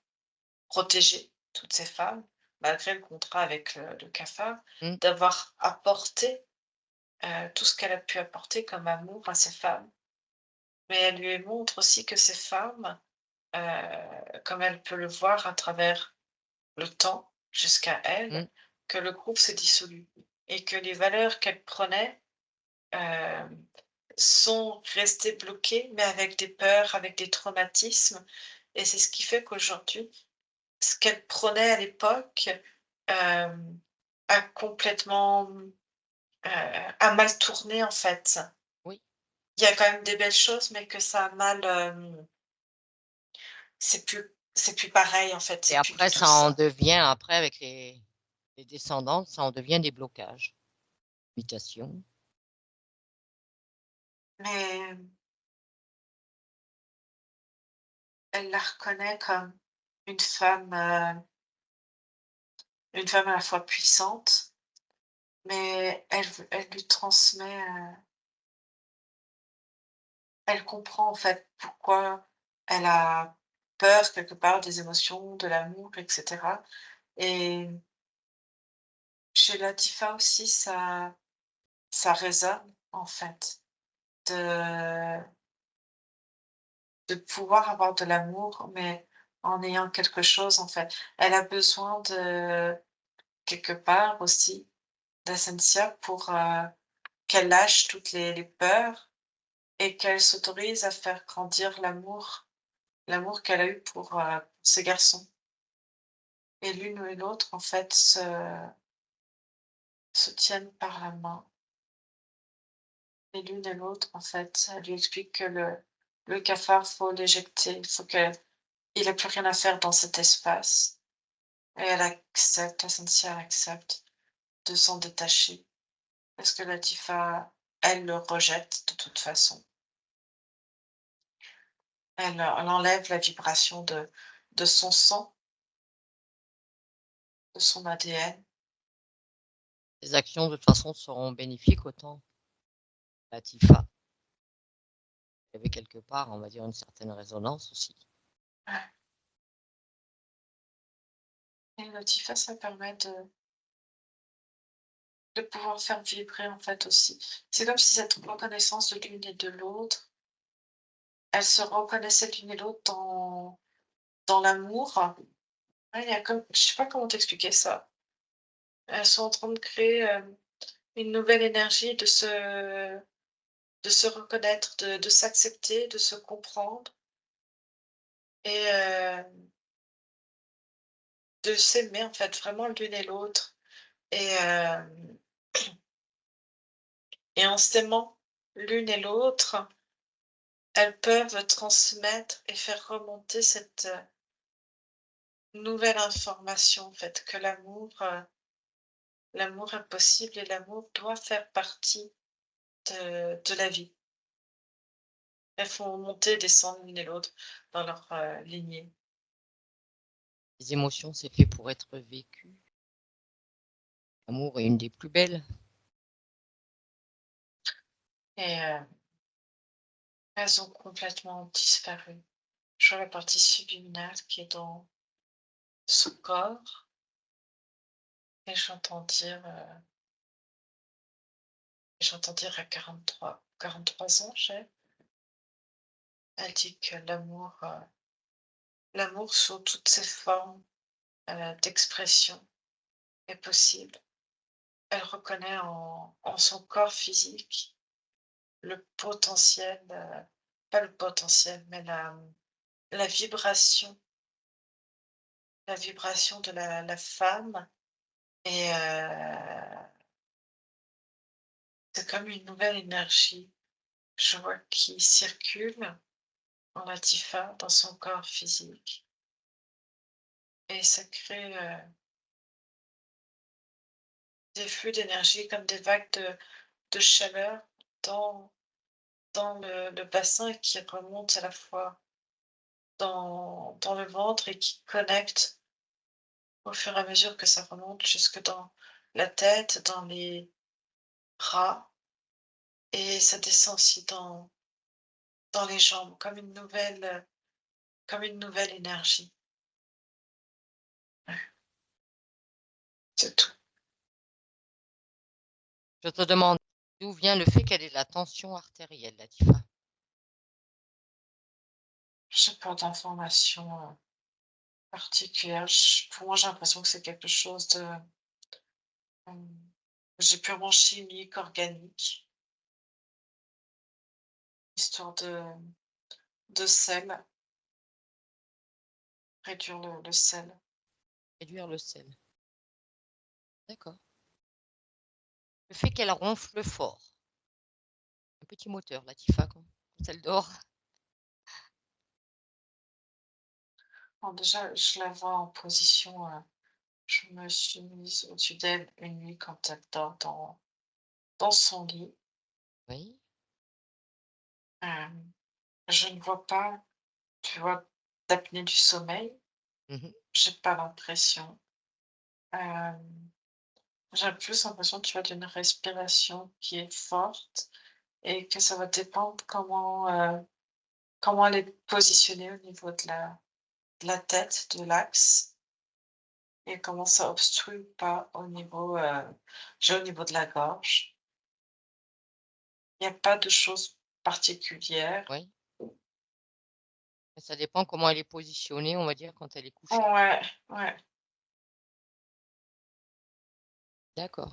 protégé toutes ces femmes, malgré le contrat avec le cafard, mmh, d'avoir apporté tout ce qu'elle a pu apporter comme amour à ces femmes. Mais elle lui montre aussi que ces femmes, comme elle peut le voir à travers le temps jusqu'à mmh, elle, que le groupe s'est dissolu, et que les valeurs qu'elle prenait, hem, sont restées bloquées, mais avec des peurs, avec des traumatismes, et c'est ce qui fait qu'aujourd'hui, ce qu'elle prenait à l'époque, hem, a complètement, a mal tourné, en fait. oui. Il y a quand même des belles choses, mais que ça a mal, c'est plus pareil, en fait, Et c'est plus après, du tout ça en ça. devient, après, avec les descendants, ça en devient des blocages. Limitation. Mais elle la reconnaît comme une femme, une femme à la fois puissante, mais elle lui transmet, elle comprend en fait pourquoi elle a peur quelque part des émotions, de l'amour et cetera, et chez Latifa aussi ça résonne en fait de pouvoir avoir de l'amour, mais en ayant quelque chose en fait. Elle a besoin de quelque part aussi d'Ascensia pour, qu'elle lâche toutes les peurs et qu'elle s'autorise à faire grandir l'amour qu'elle a eu pour ces garçons, et l'une et l'autre en fait se tiennent par la main, et l'une et l'autre en fait, elle lui explique que le cafard, faut l'éjecter, il faut qu'il ait plus rien à faire dans cet espace, et elle accepte, Ascensia accepte de s'en détacher parce que Latifa, elle le rejette de toute façon. Elle enlève la vibration de son sang, de son ADN. Les actions, de toute façon, seront bénéfiques autant Latifa. Il y avait quelque part, on va dire, une certaine résonance aussi. Ouais. Et Latifa, ça permet de pouvoir faire vibrer en fait aussi. C'est comme si cette reconnaissance de l'une et de l'autre, elles se reconnaissaient l'une et l'autre dans l'amour. Ouais, il y a comme, je sais pas comment t'expliquer ça. Elles sont en train de créer une nouvelle énergie de se reconnaître, de s'accepter, de se comprendre et de s'aimer en fait vraiment l'une et l'autre. Et, et en s'aimant l'une et l'autre, elles peuvent transmettre et faire remonter cette nouvelle information en fait, que l'amour est possible et l'amour doit faire partie de la vie. Elles font monter et descendre l'une et l'autre dans leur lignée. Les émotions, c'est fait pour être vécu. L'amour est une des plus belles. Et elles ont complètement disparu. Je vois la partie subliminale qui est dans son corps et j'entends dire à 43 ans, elle dit que l'amour sous toutes ses formes d'expression est possible. Elle reconnaît en son corps physique le potentiel, pas le potentiel, mais la vibration de la femme, et c'est comme une nouvelle énergie, je vois, qui circule en Latifa dans son corps physique, et ça crée des flux d'énergie comme des vagues de chaleur dans le bassin, qui remontent à la fois dans le ventre et qui connectent au fur et à mesure que ça remonte jusque dans la tête, dans les bras, et ça descend aussi dans les jambes comme une nouvelle énergie. Ouais, c'est tout. Je te demande d'où vient le fait qu'elle ait de la tension artérielle, Latifa. J'ai pas d'informations particulières. Pour moi, j'ai l'impression que c'est quelque chose de j'ai purement chimique, organique, histoire de sel, réduire le sel. Réduire le sel. D'accord. Le fait qu'elle ronfle fort. Un petit moteur, Latifa, quand elle dort. Bon, déjà, je la vois en position, je me suis mise au-dessus d'elle une nuit quand elle dort dans son lit. Oui. Je ne vois pas, tu vois, d'apnée du sommeil. Mhm. J'ai pas l'impression. Hem, J'ai plus l'impression, tu vois, d'une respiration qui est forte et que ça va dépendre comment elle est positionnée au niveau de la tête, de l'axe et comment ça obstrue ou pas au niveau de la gorge. Il n'y a pas de choses particulières. Oui, mais ça dépend comment elle est positionnée, on va dire, quand elle est couchée. Ouais, ouais. D'accord.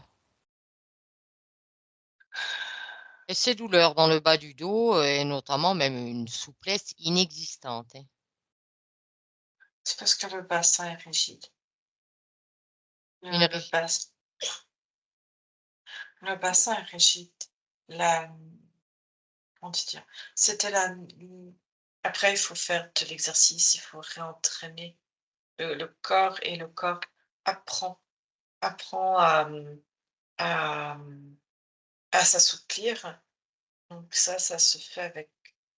Et ces douleurs dans le bas du dos, et notamment même une souplesse inexistante, hein. C'est parce que le bassin est rigide. Une Le rigi bas le bassin est rigide. La Comment te dire? C'était après il faut faire de l'exercice, il faut réentraîner le corps et le corps apprend à, à s'assouplir. Donc ça se fait avec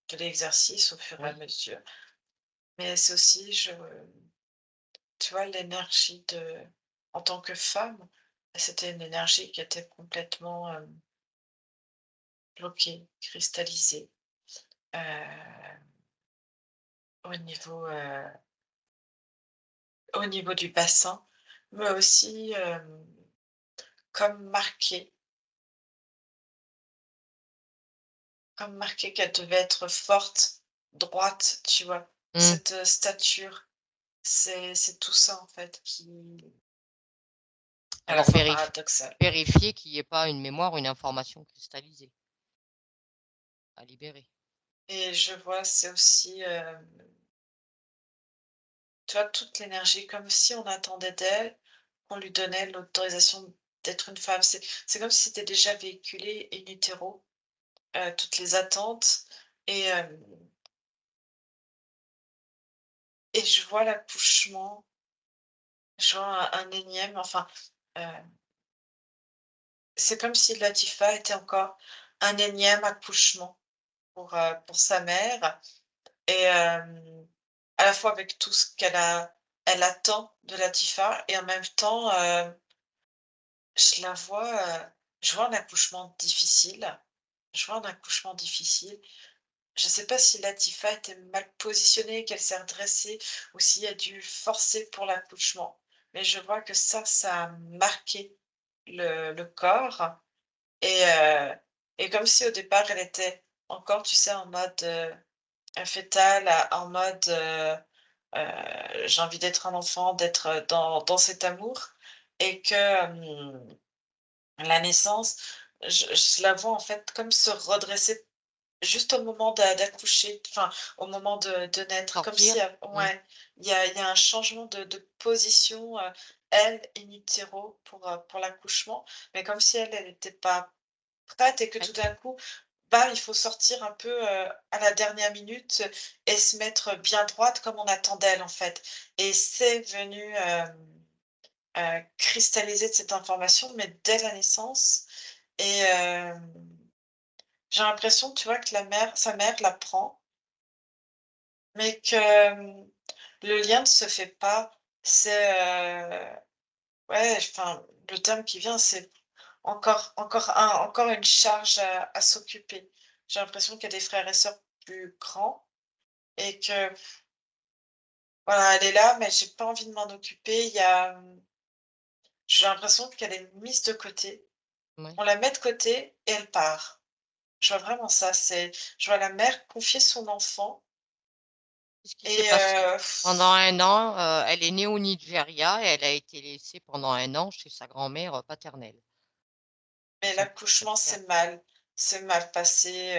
de l'exercice au fur et à oui, mesure. Mais c'est aussi tu vois, l'énergie en tant que femme, c'était une énergie qui était complètement, bloquée, cristallisée, heu, au niveau, au niveau du bassin, mais aussi, comme marquée comme marquée qu'elle devait être forte, droite, tu vois? mmh, Cette, stature, c'est tout ça, en fait, qui est à la alors fois paradoxal. vérifier qu'il y ait pas une mémoire, une information cristallisée à libérer. Et je vois, c'est aussi, tu vois, toute l'énergie, comme si on attendait d'elle qu'on lui donnait l'autorisation d'être une femme. C'est comme si c'était déjà véhiculé in utero, toutes les attentes et hem et je vois l'accouchement, je vois un énième enfin, heu, c'est comme si Latifa était encore un énième accouchement pour sa mère et à la fois avec tout ce elle attend de Latifa et en même temps, je la vois, je vois un accouchement difficile. Je vois un accouchement difficile. Je sais pas si Latifa était mal positionnée, qu'elle s'est redressée ou si elle a dû forcer pour l'accouchement. Mais je vois que ça a marqué le corps et et comme si au départ elle était encore, tu sais, en mode, fœtal, en mode, j'ai envie d'être un enfant, d'être, dans cet amour et que, la naissance, je la vois en fait comme se redresser juste au moment d'accoucher, enfin, au moment de naître, comme Sortir? si, Mmh, ouais, il y a un changement de position, elle in utero pour l'accouchement, mais comme si elle était pas prête et que tout prête? d'un coup, bah, il faut sortir un peu, à la dernière minute et se mettre bien droite comme on attend d'elle, en fait et c'est venu, cristalliser de cette information, mais dès la naissance et j'ai l'impression, tu vois, que sa mère la prend, mais que, le lien ne se fait pas. C'est, ouais, enfin, le terme qui vient, c'est encore une charge à s'occuper. J'ai l'impression qu'il y a des frères et sœurs plus grands et que, voilà, elle est là, mais j'ai pas envie de m'en occuper. J'ai l'impression qu'elle est mise de côté. Ouais. On la met de côté et elle part. Je vois vraiment ça, je vois la mère confier son enfant C'est ce qui s'est et passé. Pendant un an, elle est née au Nigeria et elle a été laissée pendant un an chez sa grand-mère, paternelle. Chez mais son l'accouchement, père. c'est mal passé,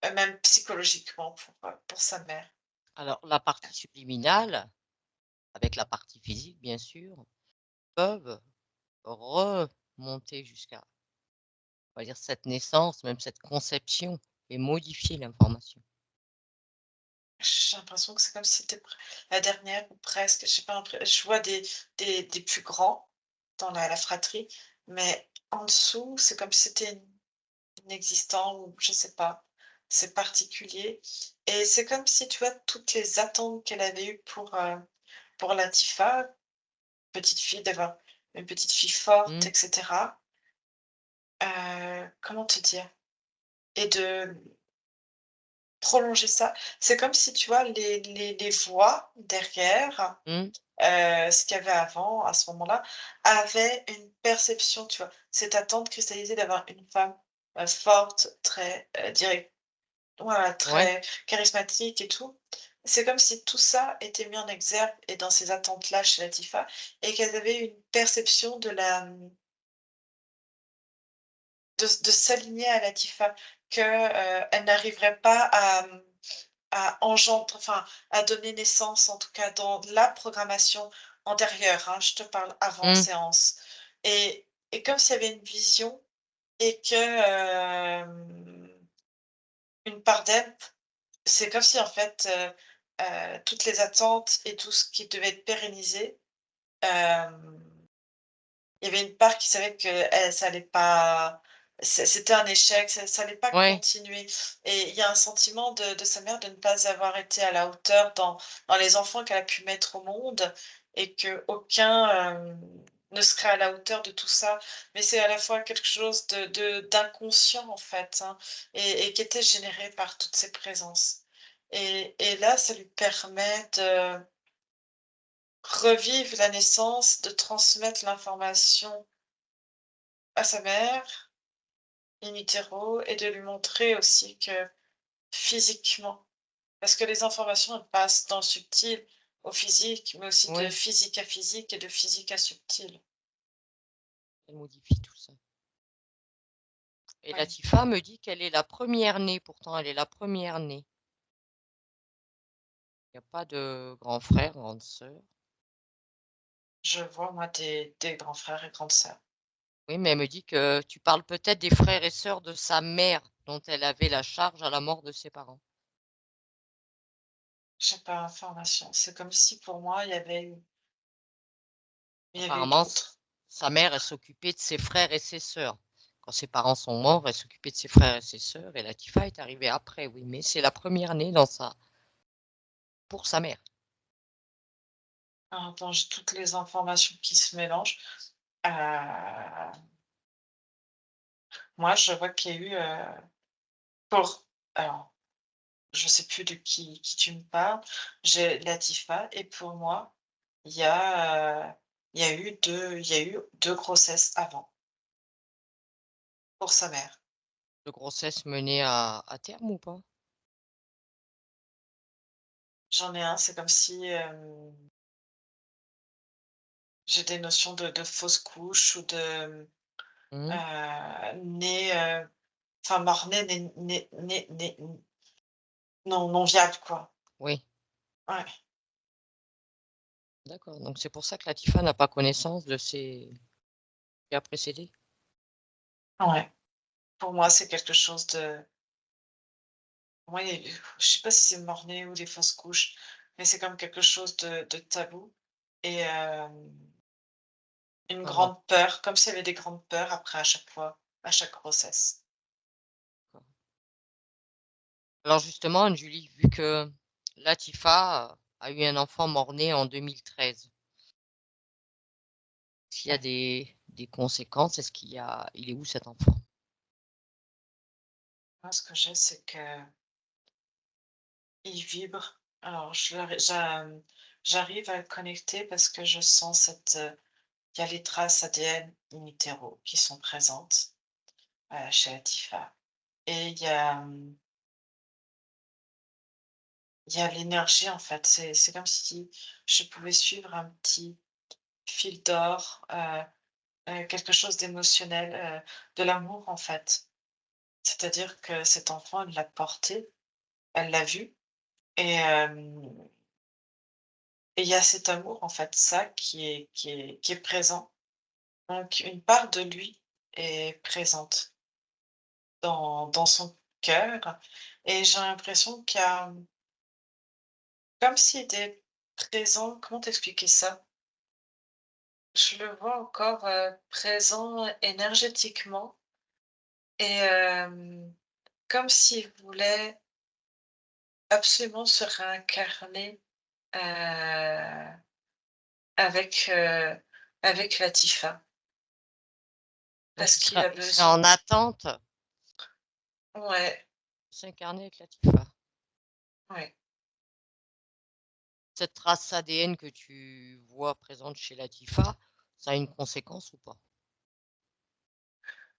même psychologiquement pour sa mère. Alors la partie subliminale, avec la partie physique bien sûr, peuvent remonter jusqu'à, on va dire, cette naissance, même cette conception et modifier l'information. J'ai l'impression que c'est comme si c'était la dernière ou presque, je sais pas, je vois des plus grands dans la fratrie, mais en dessous, c'est comme si c'était inexistant ou je sais pas, c'est particulier et c'est comme si, tu vois, toutes les attentes qu'elle avait eues pour Latifa, petite fille, d'avoir une petite fille forte, Mmh. etc. Comment te dire? Et de prolonger ça. C'est comme si, tu vois, les voix derrière, Mmh. ce qu'il y avait avant, à ce moment-là, avaient une perception, tu vois? Cette attente cristallisée d'avoir une femme, forte, très, direct voilà, Ouais. très charismatique et tout. C'est comme si tout ça était mis en exergue et dans ces attentes-là chez Latifa et qu'elles avaient une perception de la, de s'aligner à Latifa, que, elles n'arriveraient pas à, à engendrer, enfin, à donner naissance, en tout cas dans la programmation antérieure, hein, je te parle avant Mmh. séance. Et comme s'il y avait une vision et que, une part d'elle, c'est comme si en fait, toutes les attentes et tout ce qui devait être pérennisé, hem, il y avait une part qui savait que ça allait pas, c'était un échec, ça allait pas Ouais. continuer et il y a un sentiment de sa mère de ne pas avoir été à la hauteur dans les enfants qu'elle a pu mettre au monde et qu'aucun, ne serait à la hauteur de tout ça. Mais c'est à la fois quelque chose d'inconscient en fait, hein, et qui était généré par toutes ces présences. Et là, ça lui permet de revivre la naissance, de transmettre l'information à sa mère, in utero, et de lui montrer aussi que physiquement, parce que les informations, elles passent dans le subtil au physique, mais aussi de Oui. physique à physique et de physique à subtil. Elle modifie tout ça. Et Oui, Latifa me dit qu'elle est la première née, pourtant elle est la première née. Il y a pas de grand frère, grande sœur. je vois moi des grands frères et grandes sœurs. Oui, mais elle me dit que tu parles peut-être des frères et sœurs de sa mère, dont elle avait la charge à la mort de ses parents. J'ai pas l'information. C'est comme si pour moi il y avait eu Apparemment, d'autres. sa mère, elle s'occupait de ses frères et ses sœurs. Quand ses parents sont morts, elle s'occupait de ses frères et ses sœurs, et Latifa est arrivée après, oui, mais c'est la première née dans sa pour sa mère. Alors attends, j'ai toutes les informations qui se mélangent. Heu, moi, je vois qu'il y a eu, pour alors, je sais plus de qui tu me parles. J'ai Latifa et pour moi, il y a eu 2 grossesses avant, pour sa mère. De grossesse menée à terme ou pas? J'en ai un, c'est comme si, j'ai des notions de fausse couche ou de, Mmh. né, enfin mort-né, né non viable quoi. Oui, Ouais, d'accord, donc c'est pour ça que Latifa n'a pas connaissance de ses qui a précédé? ouais. Pour moi, c'est quelque chose de pour moi, il y a eu je sais pas si c'est mort-né ou des fausses couches, mais c'est comme quelque chose de tabou et une D'accord, grande peur, comme s'il y avait des grandes peurs après à chaque fois, à chaque grossesse. d'accord. Alors justement, Julie, vu que Latifa a eu un enfant mort-né en 2013, s'il y a Ouais. des conséquences, il est où cet enfant? Moi, ce que j'ai, c'est qu'il vibre. Alors j'arrive à le connecter parce que je sens il y a les traces ADN in utero qui sont présentes, chez Latifa et il y a l'énergie, en fait. C'est comme si je pouvais suivre un petit fil d'or, quelque chose d'émotionnel, de l'amour, en fait. C'est-à-dire que cet enfant, elle l'a porté, elle l'a vu et il y a cet amour, en fait, ça qui est présent. Donc une part de lui est présente dans son cœur et j'ai l'impression qu'il y a comme s'il était présent, comment t'expliquer ça? Je le vois encore, présent énergétiquement et comme s'il voulait absolument se réincarner, avec, avec Latifa, Donc parce qu'il a il serait en besoin. attente de Ouais, s'incarner avec Latifa. ouais. Cette trace ADN que tu vois présente chez Latifa, ça a une conséquence ou pas?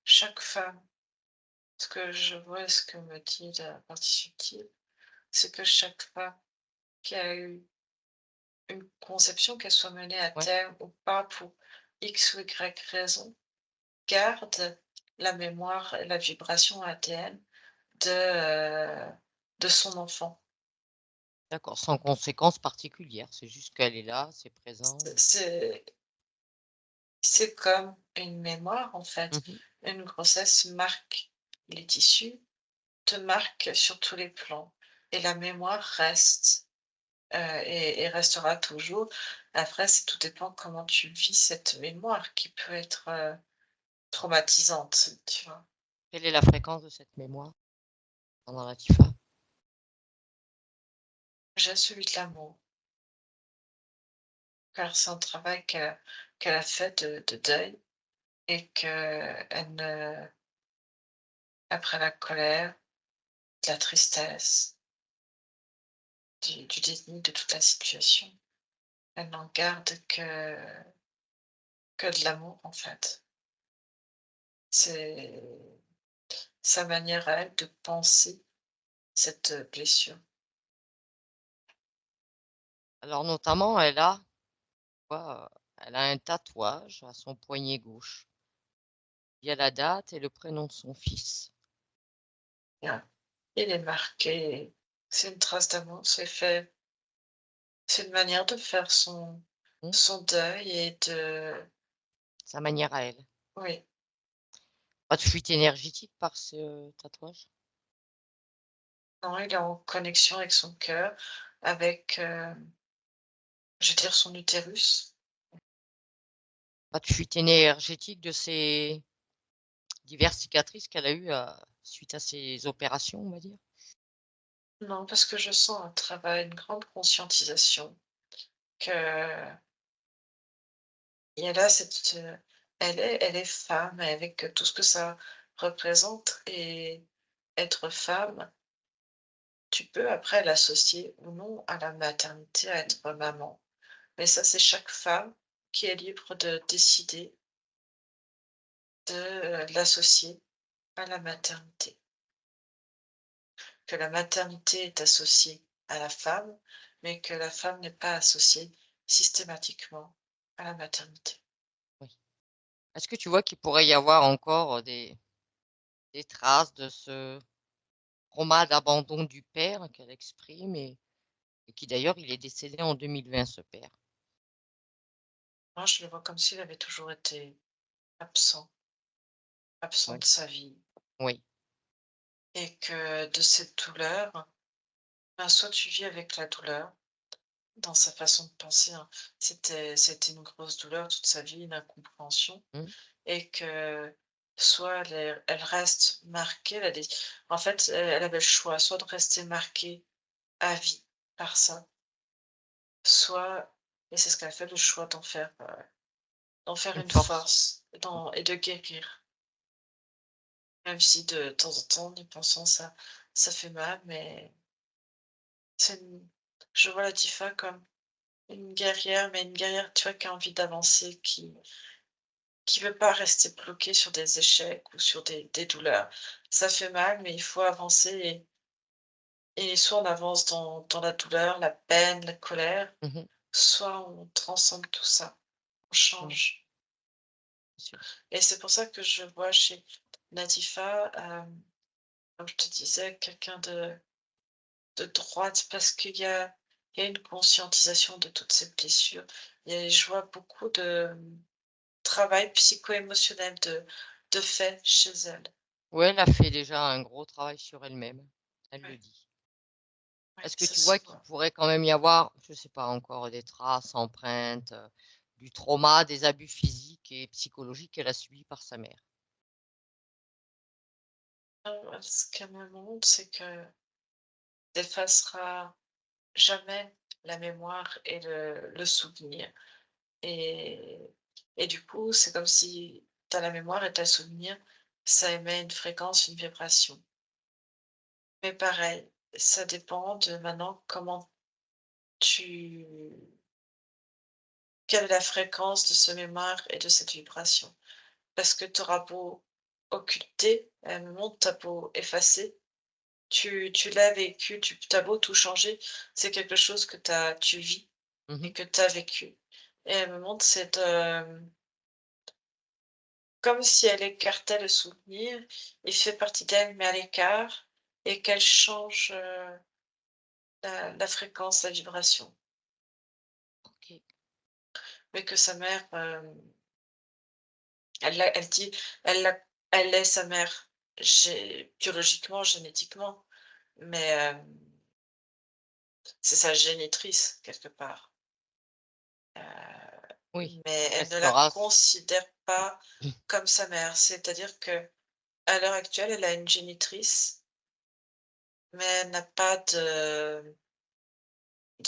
Chaque femme, ce que je vois, ce que me dit la partie subtile, c'est que chaque femme qui a eu une conception, qu'elle soit menée à Ouais, terme ou pas pour X ou Y raison, garde la mémoire et la vibration ADN de son enfant. d'accord, sans conséquence particulière, c'est juste qu'elle est là, c'est présent. C'est c'est comme une mémoire, en fait. Mmh. Une grossesse marque les tissus, te marque sur tous les plans et la mémoire reste, et restera toujours. Après, c'est tout dépend comment tu vis cette mémoire qui peut être, traumatisante, tu vois? Quelle est la fréquence de cette mémoire pendant Latifa? J'ai celui de l'amour, car c'est un travail qu'elle a fait de deuil et qu'elle ne après la colère, de la tristesse, du déni de toute la situation, elle n'en garde que de l'amour, en fait. C'est sa manière à elle de penser cette blessure. Alors notamment, elle a, tu vois, elle a un tatouage à son poignet gauche. Il y a la date et le prénom de son fils. Bien. Il est marqué, c'est une trace d'amour, c'est une manière de faire Mmh, son deuil et de sa manière à elle. oui, Pas de fuite énergétique par ce tatouage? non, il est en connexion avec son cœur, avec, je veux dire son utérus. Pas de fuite énergétique de ces diverses cicatrices qu'elle a eues, suite à ses opérations, on va dire? Non, parce que je sens un travail, une grande conscientisation qu'il y a là cette, elle est femme avec tout ce que ça représente et être femme, tu peux après l'associer ou non à la maternité, à être maman. Mais ça, c'est chaque femme qui est libre de décider de, l'associer à la maternité. Que la maternité est associée à la femme, mais que la femme n'est pas associée systématiquement à la maternité. Oui. Est-ce que tu vois qu'il pourrait y avoir encore, des traces de ce trauma d'abandon du père qu'elle exprime et qui d'ailleurs il est décédé en 2020 ce père? Moi, je le vois comme s'il avait toujours été absent, absent Oui, de sa vie oui. et que de cette douleur, ben, soit tu vis avec la douleur dans sa façon de penser, hein. C'était une grosse douleur toute sa vie, une incompréhension Mmh. et que soit elle reste marquée, en fait, elle avait le choix, soit de rester marquée à vie par ça, soit et c'est ce qu'elle a fait, le choix d'en faire Une une force. force et de guérir. Même si de temps en temps, en y pensant, ça fait mal, mais c'est une je vois la Tifa comme une guerrière, mais une guerrière, tu vois, qui a envie d'avancer, qui veut pas rester bloquée sur des échecs ou sur des douleurs. Ça fait mal, mais il faut avancer et soit on avance dans la douleur, la peine, la colère, Mmh mh. soit on transcende tout ça, on Oui, change. bien sûr. Et c'est pour ça que je vois chez Latifa, comme je te disais, quelqu'un de droite parce il y a une conscientisation de toutes ces blessures et je vois beaucoup de, travail psycho-émotionnel de fait chez elle. Ouais, elle a fait déjà un gros travail sur elle-même, elle le Ouais, dit. ouais, Est-ce que ça tu vois se qu'il voit. pourrait quand même y avoir, je sais pas encore, des traces, empreintes, du trauma, des abus physiques et psychologiques qu'elle a subis par sa mère? Ce qu'elle me montre, c'est que n'effacera jamais la mémoire et le souvenir et Et du coup, c'est comme si tu as la mémoire et tu as le souvenir, ça émet une fréquence, une vibration. Mais pareil, ça dépend de maintenant comment tu quelle est la fréquence de ce mémoire et de cette vibration. Parce que tu auras beau occulter, à un moment, tu as beau effacer, tu l'as vécu, tu as beau tout changer, c'est quelque chose que tu vis et Mmh. que tu as vécu. Et à un moment, c'est de comme si elle écartait le souvenir, il fait partie d'elle, mais à l'écart et qu'elle change, la fréquence, la vibration. OK. Mais que sa mère, elle dit elle est sa mère biologiquement, génétiquement, mais c'est sa génitrice quelque part. Oui, Mais après elle ne cette la race. considère pas comme sa mère. C'est-à-dire que à l'heure actuelle, elle a une génitrice, mais elle n'a pas de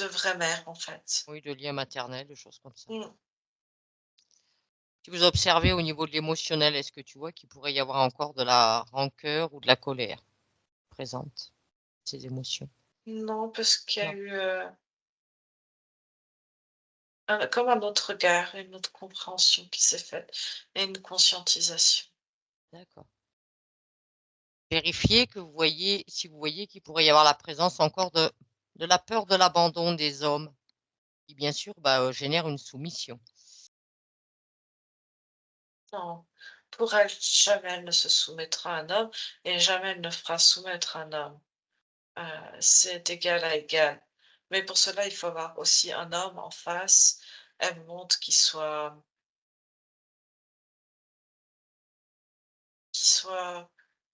vraie mère, en fait. Oui, de lien maternel, des choses comme ça. Mmh. Si vous observez au niveau de l'émotionnel, est-ce que tu vois qu'il pourrait y avoir encore de la rancœur ou de la colère présente, ces émotions? Non, parce qu'il y a Non, eu, comme un autre regard, une autre compréhension qui s'est faite et une conscientisation. d'accord. Vérifiez que vous voyez si vous voyez qu'il pourrait y avoir la présence encore de la peur de l'abandon des hommes qui, bien sûr, bah, génère une soumission. Non, pour elle, jamais elle ne se soumettra à un homme et jamais elle ne fera soumettre un homme. C'est d'égal à égal. Mais pour cela, il faut avoir aussi un homme en face, un monde qui soit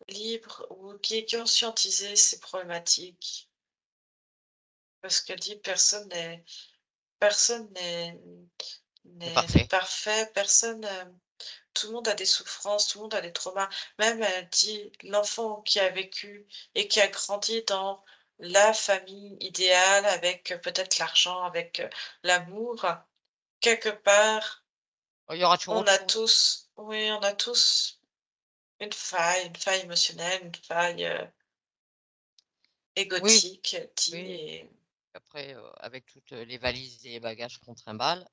libre ou qui ait conscientisé ses problématiques. Parce qu'elle dit personne C'est n'est parfait. parfait, personne, tout le monde a des souffrances, tout le monde a des traumas. Même elle dit l'enfant qui a vécu et qui a grandi dans la famille idéale avec peut-être l'argent, avec l'amour, quelque part, Oh, il y aura toujours on autre a chose. tous, oui, on a tous une faille émotionnelle, une faille Oui, égotique, elle dit. oui. Après, avec toutes, les valises et les bagages qu'on trimballe,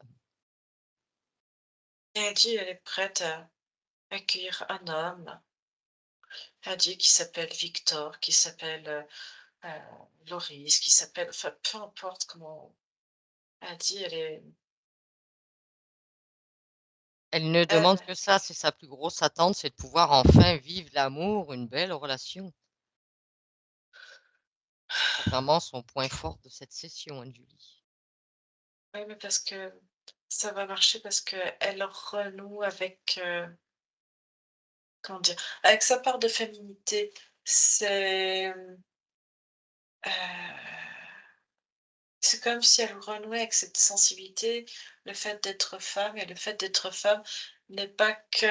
Et elle dit elle est prête à accueillir un homme, elle dit qui s'appelle Victor, qui s'appelle Loris, qui s'appelle, enfin peu importe comment. Elle dit elle ne demande elle que ça, c'est sa plus grosse attente, c'est de pouvoir enfin vivre l'amour, une belle relation. C'est vraiment son point fort de cette session, hein, Julie. oui, mais parce que ça va marcher parce qu'elle renoue avec, comment dire? Avec sa part de féminité. C'est, c'est comme si elle renouait avec cette sensibilité, le fait d'être femme et le fait d'être femme n'est pas que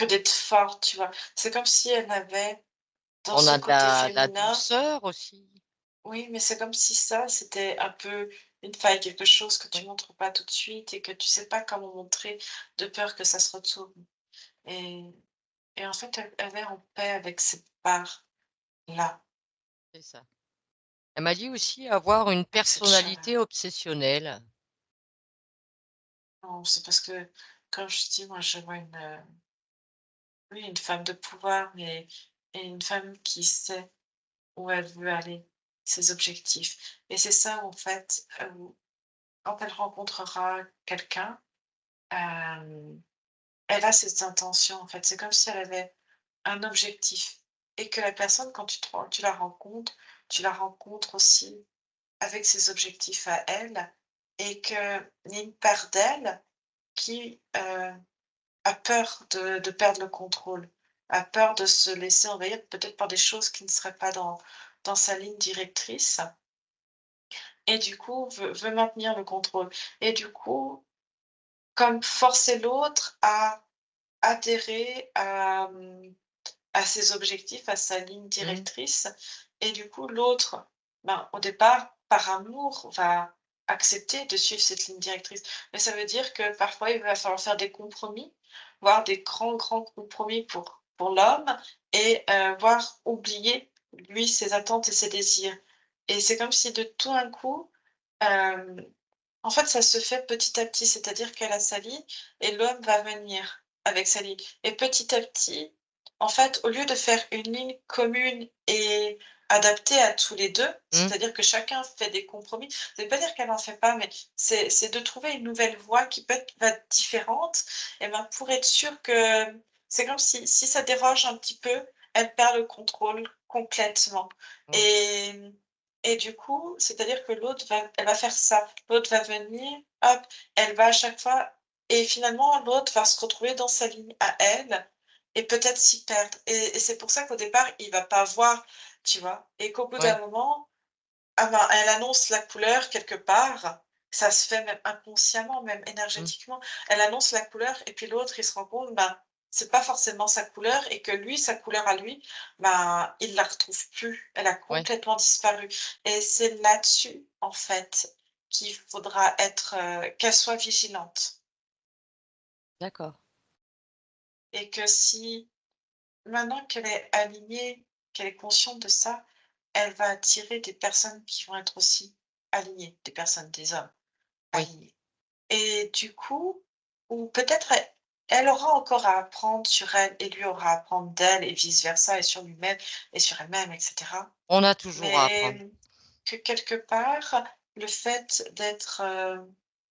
d'être forte, tu vois? C'est comme si elle avait dans On son a de côté la féminin. douceur aussi. Oui, mais c'est comme si ça, c'était un peu une faille, quelque chose que tu Oui, montres pas tout de suite et que tu sais pas comment montrer de peur que ça se retourne. Et et en fait, elle est en paix avec cette part-là. c'est ça. Elle m'a dit aussi avoir une Avec cette chaleur. personnalité obsessionnelle. Non, c'est parce que, comme je dis, moi, je vois oui, une femme de pouvoir et une femme qui sait où elle veut aller, ses objectifs. Et c'est ça, en fait, où quand elle rencontrera quelqu'un, elle a cette intention, en fait. C'est comme si elle avait un objectif et que la personne, quand tu la rencontres aussi avec ses objectifs à elle et qu'il y a une part d'elle qui, a peur de perdre le contrôle, a peur de se laisser envahir peut-être par des choses qui ne seraient pas dans sa ligne directrice et du coup veut maintenir le contrôle et du coup, comme forcer l'autre à adhérer à ses objectifs, à sa ligne Mmh. directrice et du coup l'autre, ben, au départ, par amour, va accepter de suivre cette ligne directrice. Mais ça veut dire que parfois, il va falloir faire des compromis, voire des grands, grands compromis pour l'homme et voire oublier, lui, ses attentes et ses désirs. Et c'est comme si de tout un coup, hem, en fait, ça se fait petit à petit, c'est-à-dire qu'elle a sa ligne et l'homme va venir avec sa ligne et petit à petit, en fait, au lieu de faire une ligne commune et adaptée à tous les 2, Mmh. c'est-à-dire que chacun fait des compromis. Ça veut pas dire qu'elle en fait pas, mais c'est de trouver une nouvelle voie qui peut être va être différente et ben, pour être sûr que c'est comme si ça déroge un petit peu, elle perd le contrôle complètement Ouais. et et du coup, c'est-à-dire que l'autre va elle va faire ça. L'autre va venir, hop, elle va à chaque fois et finalement l'autre va se retrouver dans sa ligne à elle et peut-être s'y perdre et c'est pour ça qu'au départ, il va pas voir, tu vois? Et qu'au bout d'un Ouais. moment, ah ben, elle annonce la couleur quelque part, ça se fait même inconsciemment, même Mmh. énergétiquement. Elle annonce la couleur et puis l'autre, il se rend compte, ben, c'est pas forcément sa couleur et que lui, sa couleur à lui, ben, il la retrouve plus. Elle a Ouais. complètement disparu et c'est là-dessus, en fait, qu'il faudra être, qu'elle soit vigilante D'accord. et que si maintenant qu'elle est alignée, qu'elle est consciente de ça, elle va attirer des personnes qui vont être aussi alignées, des personnes, des hommes Oui. alignés. Et du coup, ou peut-être elle aura encore à apprendre sur elle et lui aura à apprendre d'elle et vice versa et sur lui-même et sur elle-même et cetera. On a toujours à apprendre. Mais que quelque part, le fait d'être,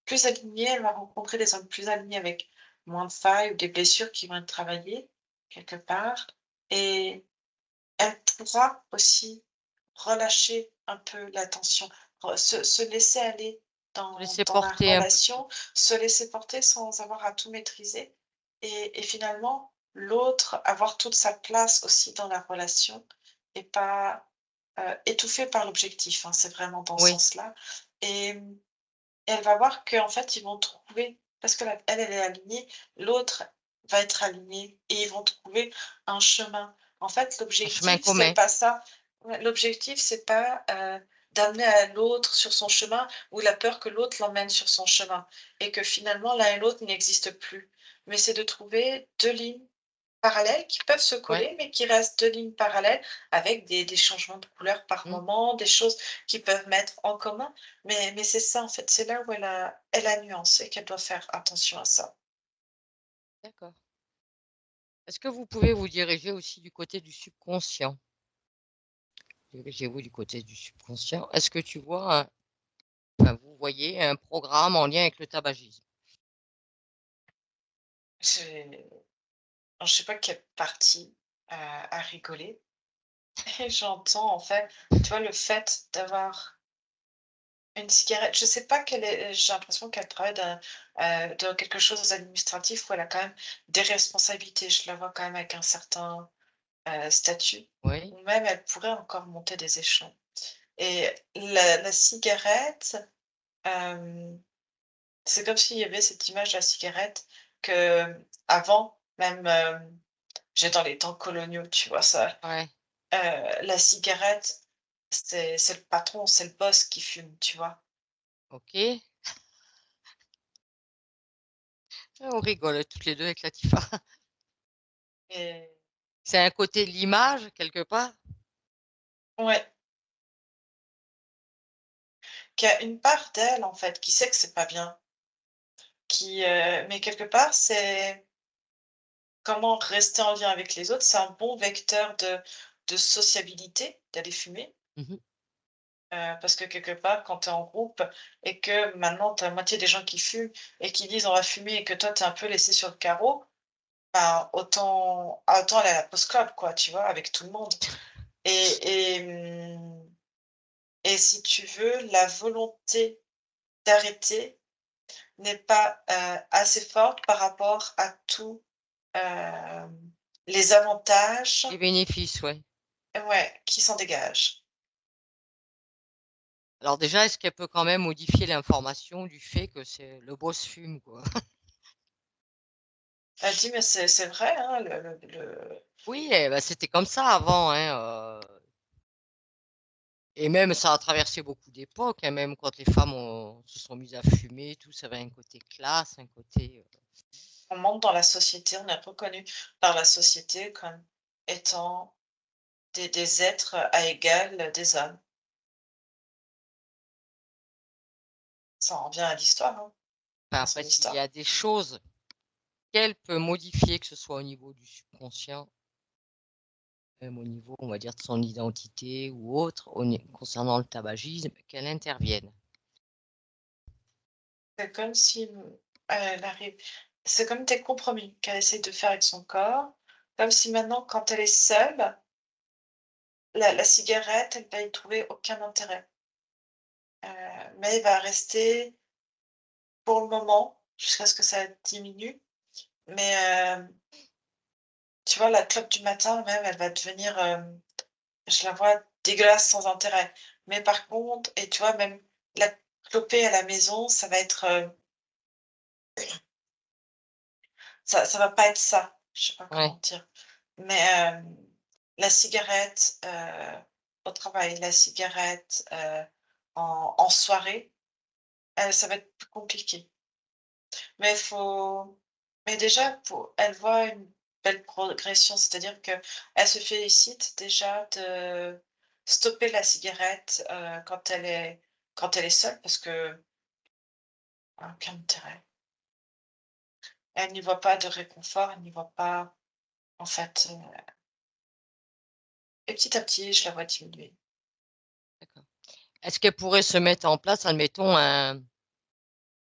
plus alignée, elle va rencontrer des hommes plus alignés avec moins de failles ou des blessures qui vont être travaillées quelque part et elle pourra aussi relâcher un peu la tension, se laisser aller Se dans laisser la porter un peu plus. relation, se laisser porter sans avoir à tout maîtriser et finalement, l'autre avoir toute sa place aussi dans la relation et pas, étouffée par l'objectif, hein, c'est vraiment dans ce Oui. sens-là et elle va voir qu'en fait, ils vont trouver parce que elle est alignée, l'autre va être aligné et ils vont trouver un chemin. En fait, Un chemin l'objectif, c'est commun. pas ça. Ouais, l'objectif, c'est pas, d'amener à l'autre sur son chemin ou la peur que l'autre l'emmène sur son chemin et que finalement l'un et l'autre n'existent plus. Mais c'est de trouver 2 lignes parallèles qui peuvent se Ouais. coller, mais qui restent 2 lignes parallèles avec des changements de couleur par Mmh. moment, des choses qu'ils peuvent mettre en commun. Mais c'est ça, en fait, c'est là où elle a nuancé qu'elle doit faire attention à ça. D'accord. Est-ce que vous pouvez vous diriger aussi du côté du subconscient? Dirigez-vous du côté du subconscient. Est-ce que tu vois enfin, vous voyez un programme en lien avec le tabagisme? J'ai alors je sais pas quelle partie a rigolé et j'entends, en fait, tu vois, le fait d'avoir une cigarette, je sais pas quelle est j'ai l'impression qu'elle travaille dans quelque chose d'administratif où elle a quand même des responsabilités. Je la vois quand même avec un certain, statut, Oui. ou même elle pourrait encore monter des échelons et la cigarette, c'est comme s'il y avait cette image de la cigarette qu'avant même, j'ai dans les temps coloniaux, tu vois ça? Ouais. La cigarette, c'est le patron, c'est le boss qui fume, tu vois? OK. Ah, on rigole toutes les 2 avec Latifa. Et C'est un côté de l'image quelque part? ouais, qu'il y a une part d'elle, en fait, qui sait que c'est pas bien, mais quelque part, c'est comment rester en lien avec les autres, c'est un bon vecteur de sociabilité, d'aller fumer. Mmh. Parce que quelque part, quand tu es en groupe et que maintenant tu as la moitié des gens qui fument et qui disent: «On va fumer» et que toi tu es un peu laissé sur le carreau, ben, autant aller à la pause clope quoi, tu vois? Avec tout le monde et et si tu veux, la volonté d'arrêter n'est pas, assez forte par rapport à tous, les avantages, Les bénéfices, ouais. ouais, qui s'en dégagent. Alors déjà, est-ce qu'elle peut quand même modifier l'information du fait que c'est le boss fume, quoi? Elle dit: «Mais c'est vrai, hein, le» Oui, bah, c'était comme ça avant, hein, Et même, ça a traversé beaucoup d'époques, hein, même quand les femmes se sont mises à fumer, tout, ça avait un côté classe, un côté... On monte dans la société, on est reconnu par la société comme étant des êtres à égal des hommes. Ça en revient à l'histoire, hein, Enfin, à son après, s'il y histoire. a des choses qu'elle peut modifier, que ce soit au niveau du subconscient, même au niveau, on va dire, de son identité ou autre, concernant le tabagisme, qu'elle intervienne. C'est comme si, elle arrive c'est comme des compromis qu'elle essaie de faire avec son corps, comme si maintenant quand elle est seule, la cigarette, elle va y trouver aucun intérêt. Mais elle va rester pour le moment, jusqu'à ce que ça diminue, mais tu vois, la clope du matin même, elle va devenir, je la vois dégueulasse sans intérêt. Mais par contre et tu vois, même la cloper à la maison, ça va être, ça va pas être ça. Je sais pas comment Ouais, dire. Mais la cigarette, au travail, la cigarette, en soirée, ça va être plus compliqué. Mais faut mais déjà pour elle voit une belle progression, c'est-à-dire qu'elle se félicite déjà de stopper la cigarette, quand elle est seule parce que aucun intérêt. Elle n'y voit pas de réconfort, elle n'y voit pas en fait, et petit à petit, je la vois diminuer. d'accord. Est-ce qu'elle pourrait se mettre en place, admettons,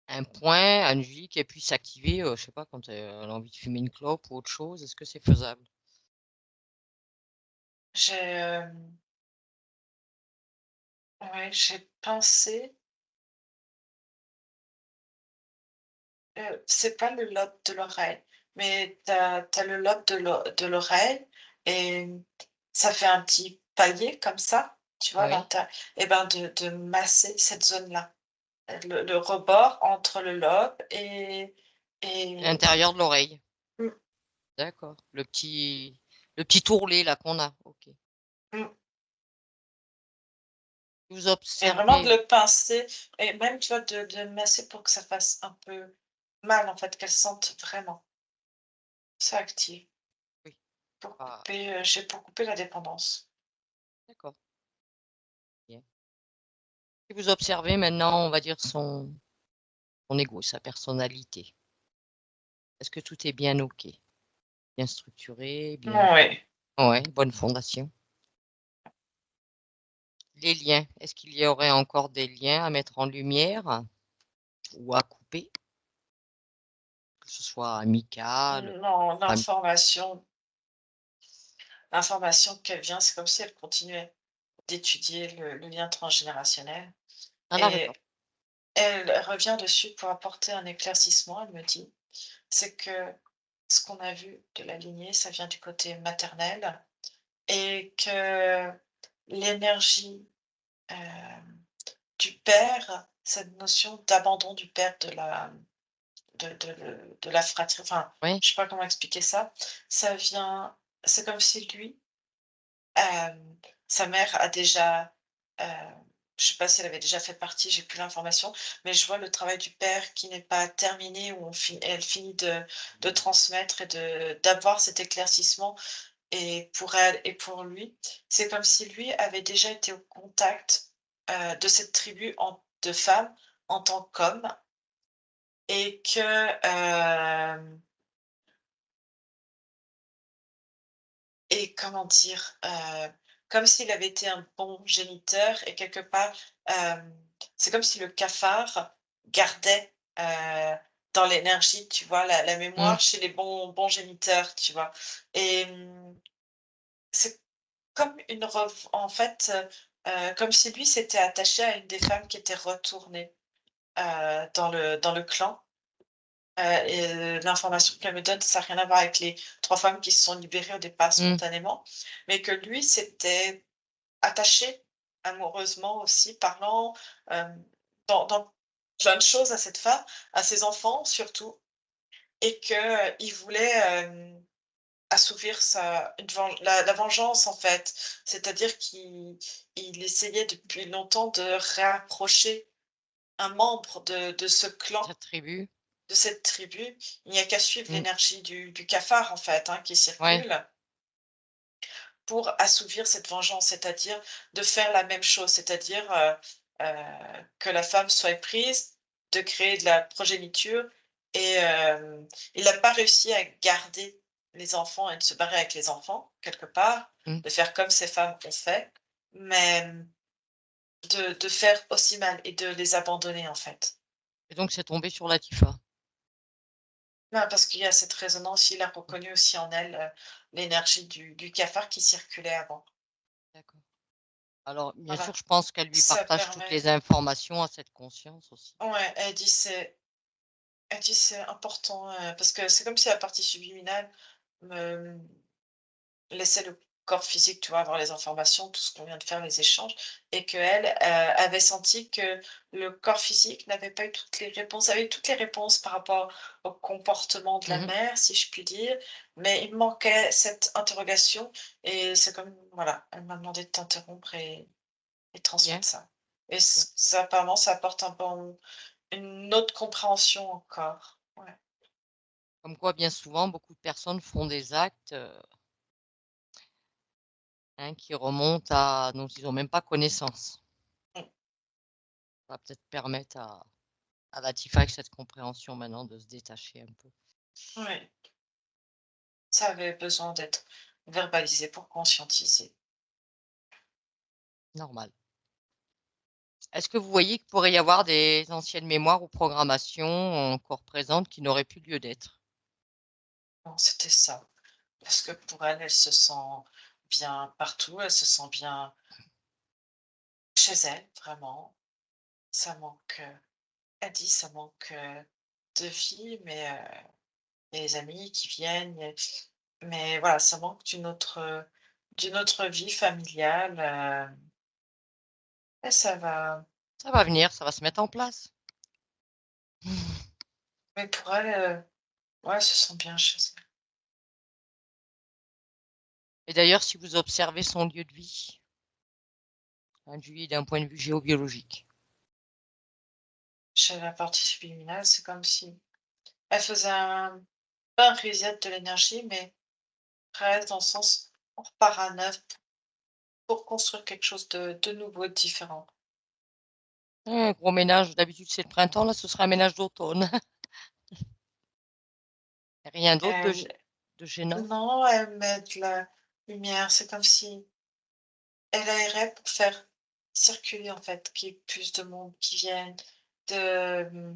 un point, Anne Julie, qu'elle puisse s'activer, je sais pas, quand elle a envie de fumer une clope ou autre chose, est-ce que c'est faisable? J'ai, ouais, j'ai pensé, c'est pas le lobe de l'oreille, mais tu as le lobe de l'oreille et ça fait un petit palier comme ça, tu vois, Oui, l'intérieur et ben, de masser cette zone-là, le rebord entre le lobe et l'intérieur de l'oreille. mmh, D'accord. Le petit ourlet là qu'on a. OK. mmh Vous et vraiment de observez le pincer et même, tu vois, de masser pour que ça fasse un peu mal, en fait, qu'elle sente vraiment. Ça active oui, pour ah, couper, pour couper la dépendance. d'accord, bien. Et vous observez maintenant, on va dire son ego, sa personnalité. Est-ce que tout est bien OK? Bien structuré, bien Oui. ouais, bonne fondation? Les liens, est-ce qu'il y aurait encore des liens à mettre en lumière ou à couper? Que ce soit amical, Non, am l'information qu'elle vient, c'est comme si elle continuait d'étudier le lien transgénérationnel ah là, et d'accord. elle revient dessus pour apporter un éclaircissement, elle me dit. C'est que ce qu'on a vu de la lignée, ça vient du côté maternel et que l'énergie, du père, cette notion d'abandon du père, de la fratrie enfin, Oui, je sais pas comment expliquer ça. Ça vient c'est comme si lui, sa mère a déjà, je sais pas si elle avait déjà fait partie, j'ai plus l'information, mais je vois le travail du père qui n'est pas terminé, où elle finit de transmettre et d'avoir cet éclaircissement et pour elle et pour lui, c'est comme si lui avait déjà été au contact, de cette tribu de femmes en tant qu'homme et que, et comment dire? Comme s'il avait été un bon géniteur et quelque part, c'est comme si le cafard gardait, dans l'énergie, tu vois, la mmh, mémoire chez les bons géniteurs, tu vois? Et c'est comme une rev en fait, comme si lui s'était attaché à une des femmes qui était retournée, dans le clan. Et l'information qu'elle me donne, ça a rien à voir avec les 3 femmes qui se sont libérées au départ mmh, spontanément, mais que lui s'était attaché amoureusement aussi parlant, dans plein de choses à cette femme, à ses enfants surtout et qu'il voulait, assouvir la vengeance, en fait. C'est-à-dire qu'il essayait depuis longtemps de rapprocher un membre de ce clan, Cette tribu? de cette tribu. Il n'y a qu'à suivre Mmh. l'énergie du cafard, en fait, hein, qui Ouais. circule pour assouvir cette vengeance, c'est-à-dire de faire la même chose, c'est-à-dire, que la femme soit prise, de créer de la progéniture et il n'a pas réussi à garder les enfants et de se barrer avec les enfants, quelque part, Mmh. de faire comme ces femmes ont fait, mais de faire aussi mal et de les abandonner, en fait. Et donc c'est tombé sur Latifa? Non, parce qu'il y a cette résonance, il a Mmh, reconnu aussi en elle, l'énergie du cafard qui circulait avant. d'accord. Alors bien sûr, Voilà, je pense qu'elle lui ça partage toutes permet les informations à cette conscience aussi. ouais, elle dit: «C'est important», parce que c'est comme si la partie subliminale me laissait le corps physique, tu vois, avoir les informations, tout ce qu'on vient de faire, les échanges et qu'elle, avait senti que le corps physique n'avait pas eu toutes les réponses par rapport au comportement de la Mmh. mère, si je puis dire, mais il manquait cette interrogation et c'est comme voilà, elle m'a demandé de t'interrompre et Bien, transmettre ça et bien. ça apparemment, ça apporte un bon une autre compréhension encore. Ouais. Comme quoi bien souvent, beaucoup de personnes font des actes, hein, qui remontent à dont ils ont même pas connaissance. Mmh. Ça va peut-être permettre à Latifa avec cette compréhension maintenant de se détacher un peu. Ouais. Ça avait besoin d'être verbalisé pour conscientiser. Normal. Est-ce que vous voyez qu'il pourrait y avoir des anciennes mémoires ou programmations encore présentes qui n'auraient plus lieu d'être? Non, c'était ça. Parce que pour elle, elle se sent bien partout, elle se sent bien chez elle, vraiment. Ça manque, elle dit, ça manque, de vie, mais il y a les amis qui viennent, mais voilà, ça manque d'une autre vie familiale, et ça va Ça va venir, ça va se mettre en place. mais pour elle, ouais, elle se sent bien chez elle. Et d'ailleurs, si vous observez son lieu de vie, hein, Julie, d'un point de vue géobiologique. Chez la partie subliminale, c'est comme si elle faisait pas un reset de l'énergie, mais presque dans le sens, on repart à neuf pour construire quelque chose de nouveau, de différent. Un gros ménage, d'habitude c'est le printemps, là ce sera un ménage d'automne. Rien d'autre Elle de gênant? non, elle met de la lumière, c'est comme si elle aérait pour faire circuler, en fait, qu'il y ait plus de monde qui vienne, de,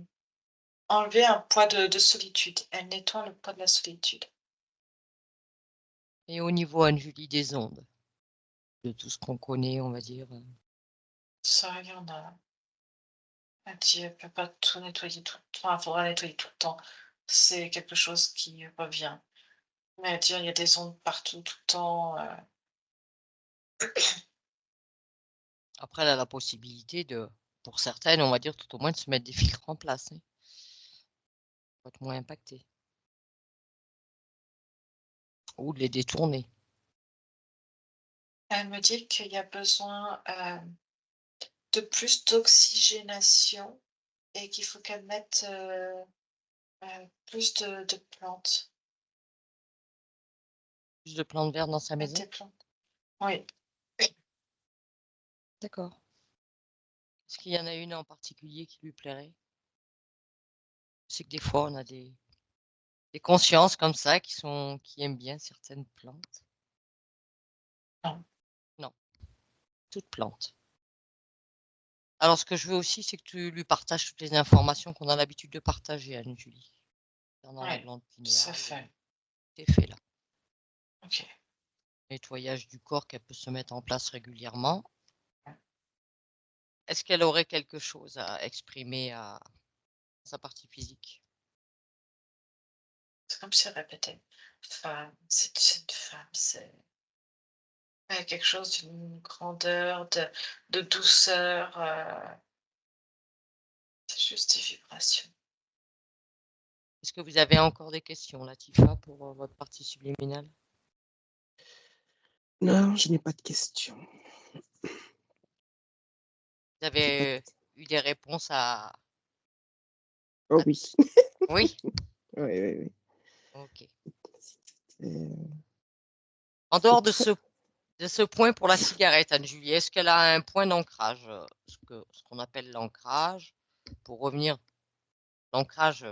enlever un poids de solitude. Elle nettoie le poids de la solitude. Et au niveau, Anne-Julie, des ondes, de tout ce qu'on connaît, on va dire, Ça, il y en a. Elle dit: «Elle peut pas tout nettoyer tout le temps, enfin, il faudra nettoyer tout le temps». C'est quelque chose qui revient. Mais elle dit: «Il y a des ondes partout, tout le temps», après elle a la possibilité de pour certaines, on va dire, tout au moins de se mettre des filtres en place, hein, pour être moins impactées ou de les détourner. Elle me dit qu'il y a besoin, de plus d'oxygénation et qu'il faut qu'elle mette, plus de plantes. Plus de plantes vertes dans sa Mettre maison? des plantes. Oui. D'accord. Est-ce qu'il y en a une en particulier qui lui plairait? Je sais que des fois on a des consciences comme ça qui aiment bien certaines plantes. Non. Non, toutes plantes. Alors ce que je veux aussi, c'est que tu lui partages toutes les informations qu'on a l'habitude de partager, Anne-Julie, concernant la Oui, glande c'est pinéale et fait. tout est fait là. OK. Nettoyage du corps qu'elle peut se mettre en place régulièrement. Ouais. Est-ce qu'elle aurait quelque chose à exprimer à sa partie physique? C'est comme si elle répétait: «Femme, c'est une femme», c'est ouais, quelque chose d'une grandeur, de douceur, c'est juste des vibrations. Est-ce que vous avez encore des questions, Latifa, pour votre partie subliminale? Non, je n'ai pas de questions. Vous avez eu des réponses à... Oh oui. Oui? Oui, oui, oui. Ok. Euh, En c'est dehors très... de ce point pour la cigarette, Anne-Julie, est-ce qu'elle a un point d'ancrage, ce qu'on appelle l'ancrage, pour revenir, l'ancrage,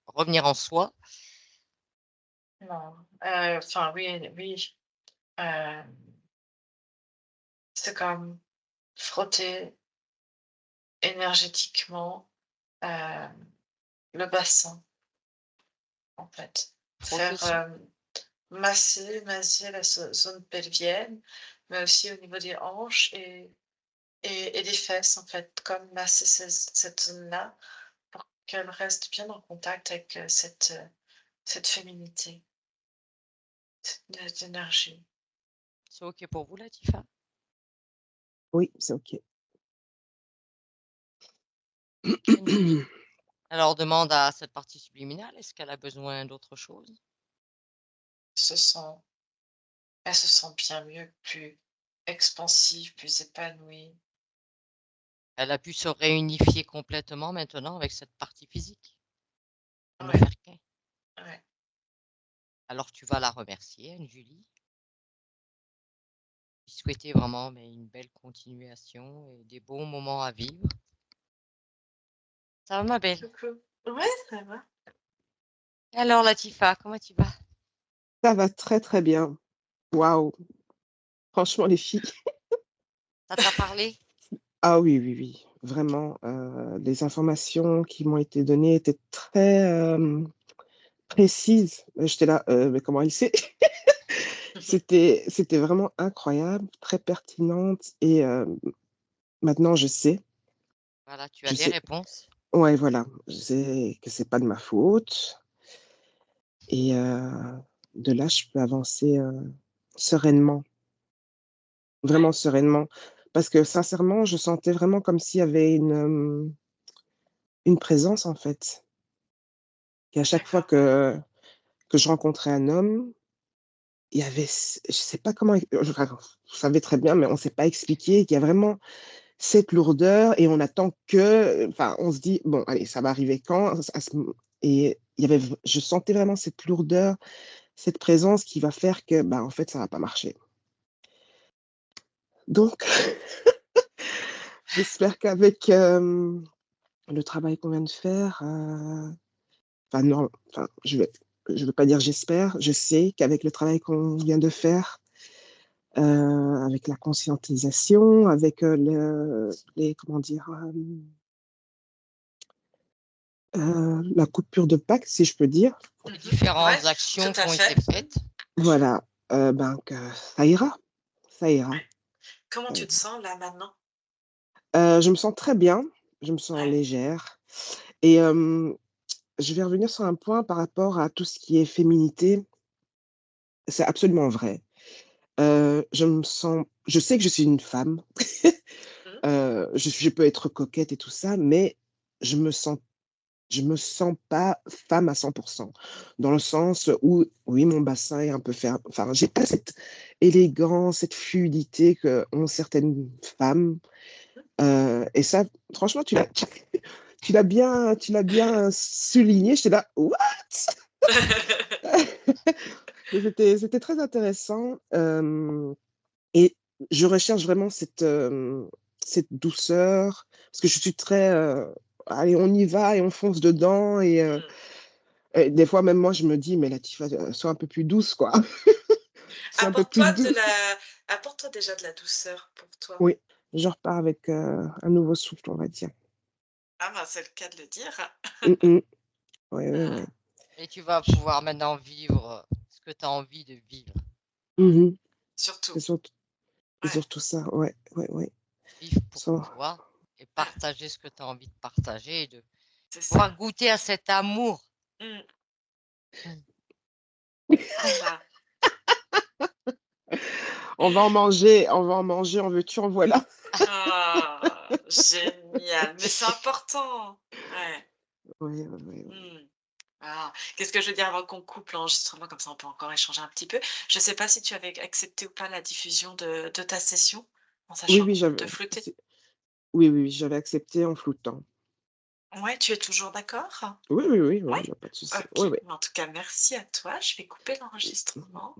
revenir en soi? Non. Enfin, oui, oui. Euh, c'est comme frotter énergétiquement euh, le bassin, en fait. Frotter Faire sur... masser la zone pelvienne, mais aussi au niveau des hanches et des fesses, en fait, comme masser cette zone-là pour qu'elle reste bien en contact avec cette féminité, cette énergie. C'est ok pour vous, Latifa? Oui, c'est OK. Ok, Anne-Julie. Alors, demande à cette partie subliminale, est-ce qu'elle a besoin d'autre chose? Se sent, elle se sent bien mieux, plus expansive, plus épanouie. Elle a pu se réunifier complètement maintenant avec cette partie physique, pour ne Ouais, faire qu'un. ouais. Alors, tu vas la remercier, Anne-Julie. Lui souhaiter vraiment une belle continuation et des bons moments à vivre. Ça va, ma belle? Coucou. Ouais, ça va. Et alors, Latifa, comment tu vas? Ça va très, très bien. Waouh! Franchement, les filles. Ça t'a parlé? Ah oui, oui, oui. Vraiment, les informations qui m'ont été données étaient très précises. J'étais là, mais comment elle sait? C'était vraiment incroyable, très pertinente et maintenant je sais. Voilà, tu as Je des sais. réponses. Ouais, voilà. Je sais que c'est pas de ma faute et de là, je peux avancer, sereinement, Ouais, vraiment sereinement. Parce que sincèrement, je sentais vraiment comme s'il y avait une présence, en fait. Et à chaque fois d'accord. que je rencontrais un homme, il y avait je sais pas comment enfin, vous savez très bien, mais on sait pas expliquer qu'il y a vraiment cette lourdeur et on attend que enfin, on se dit: «Bon, allez, ça va arriver quand?» à ce m et il y avait v je sentais vraiment cette lourdeur, cette présence qui va faire que, bah, en fait, ça va pas marcher. Donc j'espère qu'avec, le travail qu'on vient de faire, enfin non, enfin, je veux pas dire j'espère, je sais qu'avec le travail qu'on vient de faire, avec la conscientisation, avec, les comment dire? La coupure de Pâques, si je peux dire. Les Ouais, différentes tout actions qui à ont été fait. faites. Voilà, ben, que ça ira, ça ira, Ouais. Comment ça tu te ira. sens là maintenant? Je me sens très bien, je me sens Ouais. légère et je vais revenir sur un point par rapport à tout ce qui est féminité. C'est absolument vrai. Je sais que je suis une femme, Mmh. je peux être coquette et tout ça, mais je me sens je me sens pas femme à 100. Dans le sens où, oui, mon bassin est un peu enfin, j'ai pas cette élégance, cette fluidité qu'ont certaines femmes, et ça, franchement, tu l'as bien souligné. J'étais là: «What?» Mais c'était très intéressant, et je recherche vraiment cette douceur parce que je suis très, «Allez, on y va et on fonce dedans» Mmh. et des fois, même moi, je me dis: «Mais Latifa, sois un peu plus douce, quoi. Sois un peu plus Apporte-toi de douce». la apporte-toi déjà de la douceur pour toi. Oui, je repars avec, un nouveau souffle, on va dire. Ah bah, c'est le cas de le dire. Mmh mh. Ouais, ouais, ouais. Ah, Et tu vas pouvoir maintenant vivre ce que tu as envie de vivre. Mmh mh. surtout. C'est surtout c'est Ouais, surtout ça, ouais, ouais, ouais. Vivre pour Sans toi et ouais, partager ce que tu as envie de partager et de c'est pouvoir ça. goûter à cet amour. Mmh, Mm. c'est ça. on va en manger, en veux-tu, en voilà. Ah, génial, mais c'est important. Ouais, Ouais, ouais, ouais, ouais. mmh, Ah, qu'est-ce que je veux dire avant qu'on coupe l'enregistrement, comme ça on peut encore échanger un petit peu. Je sais pas si tu avais accepté ou pas la diffusion de ta session, en Oui, sachant oui, de j'avais flouter? c'est oui, oui, oui, j'avais accepté en floutant. Ouais, tu es toujours d'accord? Oui, oui, oui, Ouais? oui, il y a pas de souci. Oui, OK. oui. En tout cas, merci à toi. Je vais couper l'enregistrement.